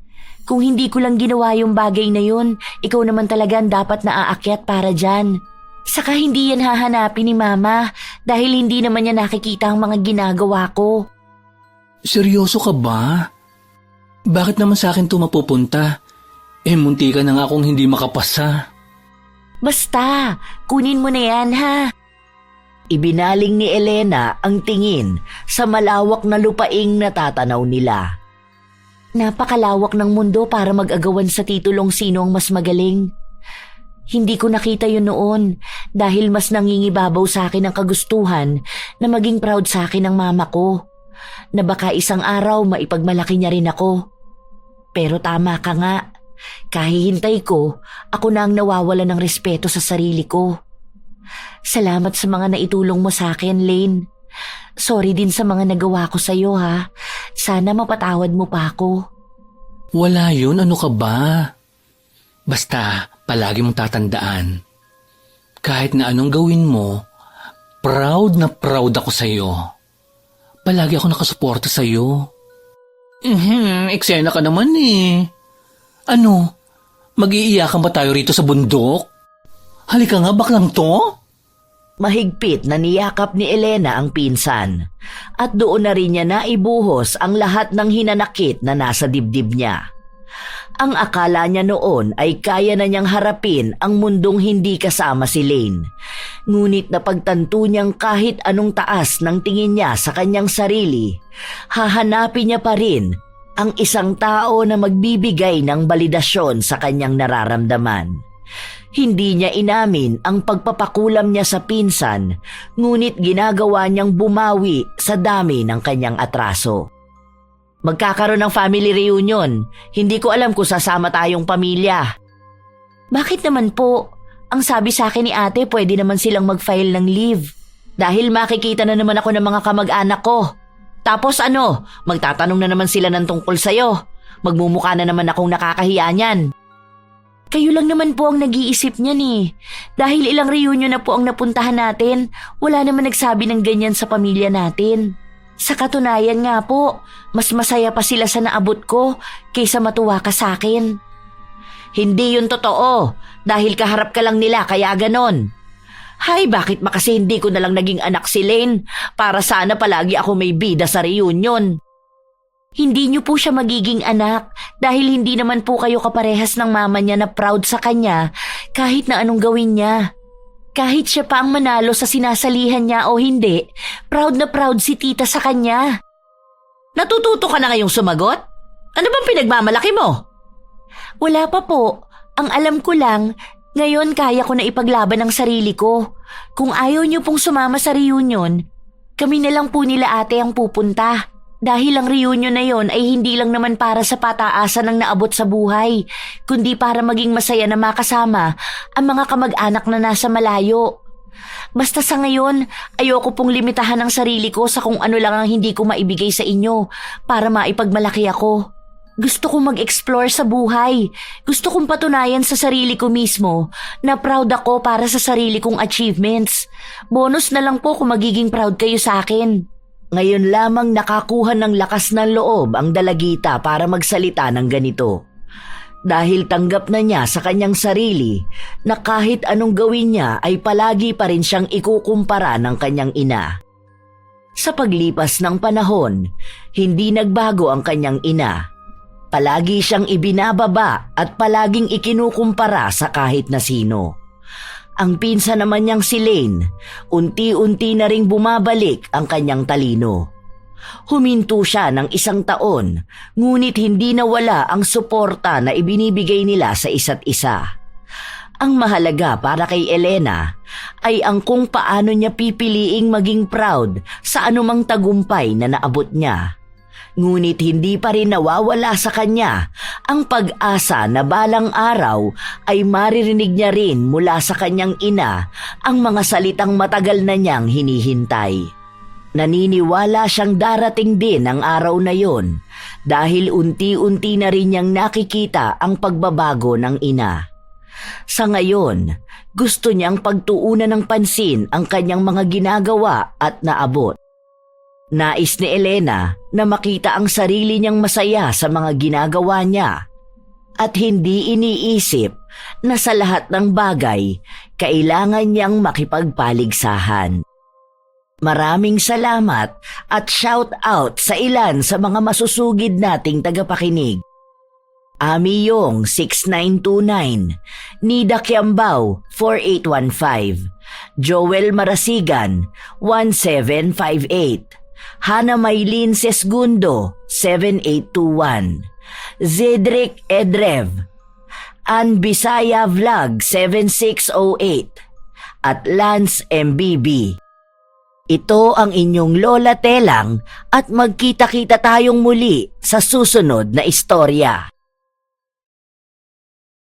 Kung hindi ko lang ginawa yung bagay na yun, ikaw naman talaga ang dapat na aakyat para dyan. Saka hindi yan hahanapin ni Mama dahil hindi naman niya nakikita ang mga ginagawa ko. Seryoso ka ba? Bakit naman sa akin ito mapupunta? Munti ka na nga akong hindi makapasa. Basta, kunin mo na yan ha. Ibinaling ni Elena ang tingin sa malawak na lupaing natatanaw nila. Napakalawak ng mundo para mag-agawan sa titulong sino ang mas magaling. Hindi ko nakita yun noon dahil mas nangingibabaw sa akin ang kagustuhan na maging proud sa akin ng mama ko. Na baka isang araw maipagmalaki niya rin ako. Pero tama ka nga, kahihintay ko, ako na ang nawawala ng respeto sa sarili ko. Salamat sa mga naitulong mo sa akin, Lane. Sorry din sa mga nagawa ko sa iyo, ha. Sana mapatawad mo pa ako. Wala yun, ano ka ba? Basta, palagi mong tatandaan. Kahit na anong gawin mo, proud na proud ako sa iyo. Palagi ako nakasuporta sa iyo. Eksena ka naman eh. Ano? Mag-iiyakan ba tayo rito sa bundok? Halika nga, baklang to? Mahigpit na niyakap ni Elena ang pinsan at doon na rin niya naibuhos ang lahat ng hinanakit na nasa dibdib niya. Ang akala niya noon ay kaya na niyang harapin ang mundong hindi kasama si Lane. Ngunit napagtanto niyang kahit anong taas ng tingin niya sa kanyang sarili, hahanapin niya pa rin ang isang tao na magbibigay ng balidasyon sa kanyang nararamdaman. Hindi niya inamin ang pagpapakulam niya sa pinsan, ngunit ginagawa niyang bumawi sa dami ng kanyang atraso. Magkakaroon ng family reunion. Hindi ko alam kung sasama tayong pamilya. Bakit naman po? Ang sabi sa akin ni ate, pwede naman silang mag-file ng leave. Dahil makikita na naman ako ng mga kamag-anak ko. Tapos ano, magtatanong na naman sila ng tungkol sa'yo. Magmumukha na naman akong nakakahiya niyan. Kayo lang naman po ang nag-iisip niyan eh. Dahil ilang reunion na po ang napuntahan natin, wala naman nagsabi ng ganyan sa pamilya natin. Sa katunayan nga po, mas masaya pa sila sa naabot ko kaysa matuwa ka sa akin. Hindi yun totoo, dahil kaharap ka lang nila kaya ganon. Hay, bakit ba kasi hindi ko nalang naging anak si Lane para sana palagi ako may bida sa reunion? Hindi niyo po siya magiging anak dahil hindi naman po kayo kaparehas ng mama niya na proud sa kanya kahit na anong gawin niya. Kahit siya pa ang manalo sa sinasalihan niya o hindi, proud na proud si tita sa kanya. Natututo ka na ngayong sumagot? Ano bang pinagmamalaki mo? Wala pa po. Ang alam ko lang, ngayon kaya ko na ipaglaban ang sarili ko. Kung ayaw niyo pong sumama sa reunion, kami na lang po nila ate ang pupunta. Dahil ang reunion na yon ay hindi lang naman para sa pataasan ng naabot sa buhay, kundi para maging masaya na makasama ang mga kamag-anak na nasa malayo. Basta sa ngayon, ayoko pong limitahan ang sarili ko sa kung ano lang ang hindi ko maibigay sa inyo para maipagmalaki ako. Gusto kong mag-explore sa buhay. Gusto kong patunayan sa sarili ko mismo na proud ako para sa sarili kong achievements. Bonus na lang po kung magiging proud kayo sa akin. Ngayon lamang nakakuha ng lakas ng loob ang dalagita para magsalita ng ganito. Dahil tanggap na niya sa kanyang sarili na kahit anong gawin niya ay palagi pa rin siyang ikukumpara ng kanyang ina. Sa paglipas ng panahon, hindi nagbago ang kanyang ina. Palagi siyang ibinababa at palaging ikinukumpara sa kahit na sino. Ang pinsan naman niyang si Lane, unti-unti na ring bumabalik ang kanyang talino. Huminto siya ng 1 taon, ngunit hindi nawala ang suporta na ibinibigay nila sa isa't isa. Ang mahalaga para kay Elena ay ang kung paano niya pipiliing maging proud sa anumang tagumpay na naabot niya. Ngunit hindi pa rin nawawala sa kanya ang pag-asa na balang araw ay maririnig niya rin mula sa kanyang ina ang mga salitang matagal na niyang hinihintay. Naniniwala siyang darating din ang araw na yon dahil unti-unti na rin niyang nakikita ang pagbabago ng ina. Sa ngayon, gusto niyang pagtuunan ng pansin ang kanyang mga ginagawa at naabot. Nais ni Elena na makita ang sarili niyang masaya sa mga ginagawa niya at hindi iniisip na sa lahat ng bagay kailangan niyang makipagpaligsahan. Maraming salamat at shout out sa ilan sa mga masusugid nating tagapakinig. Ami Yong 6929, Nida Kiambao 4815, Joel Marasigan 1758, Hana Maylin Sesgundo 7821, Zedric Edrev, Ann Bisaya Vlog 7608, at Lance MBB. Ito ang inyong Lola Telang at magkita-kita tayong muli sa susunod na istorya.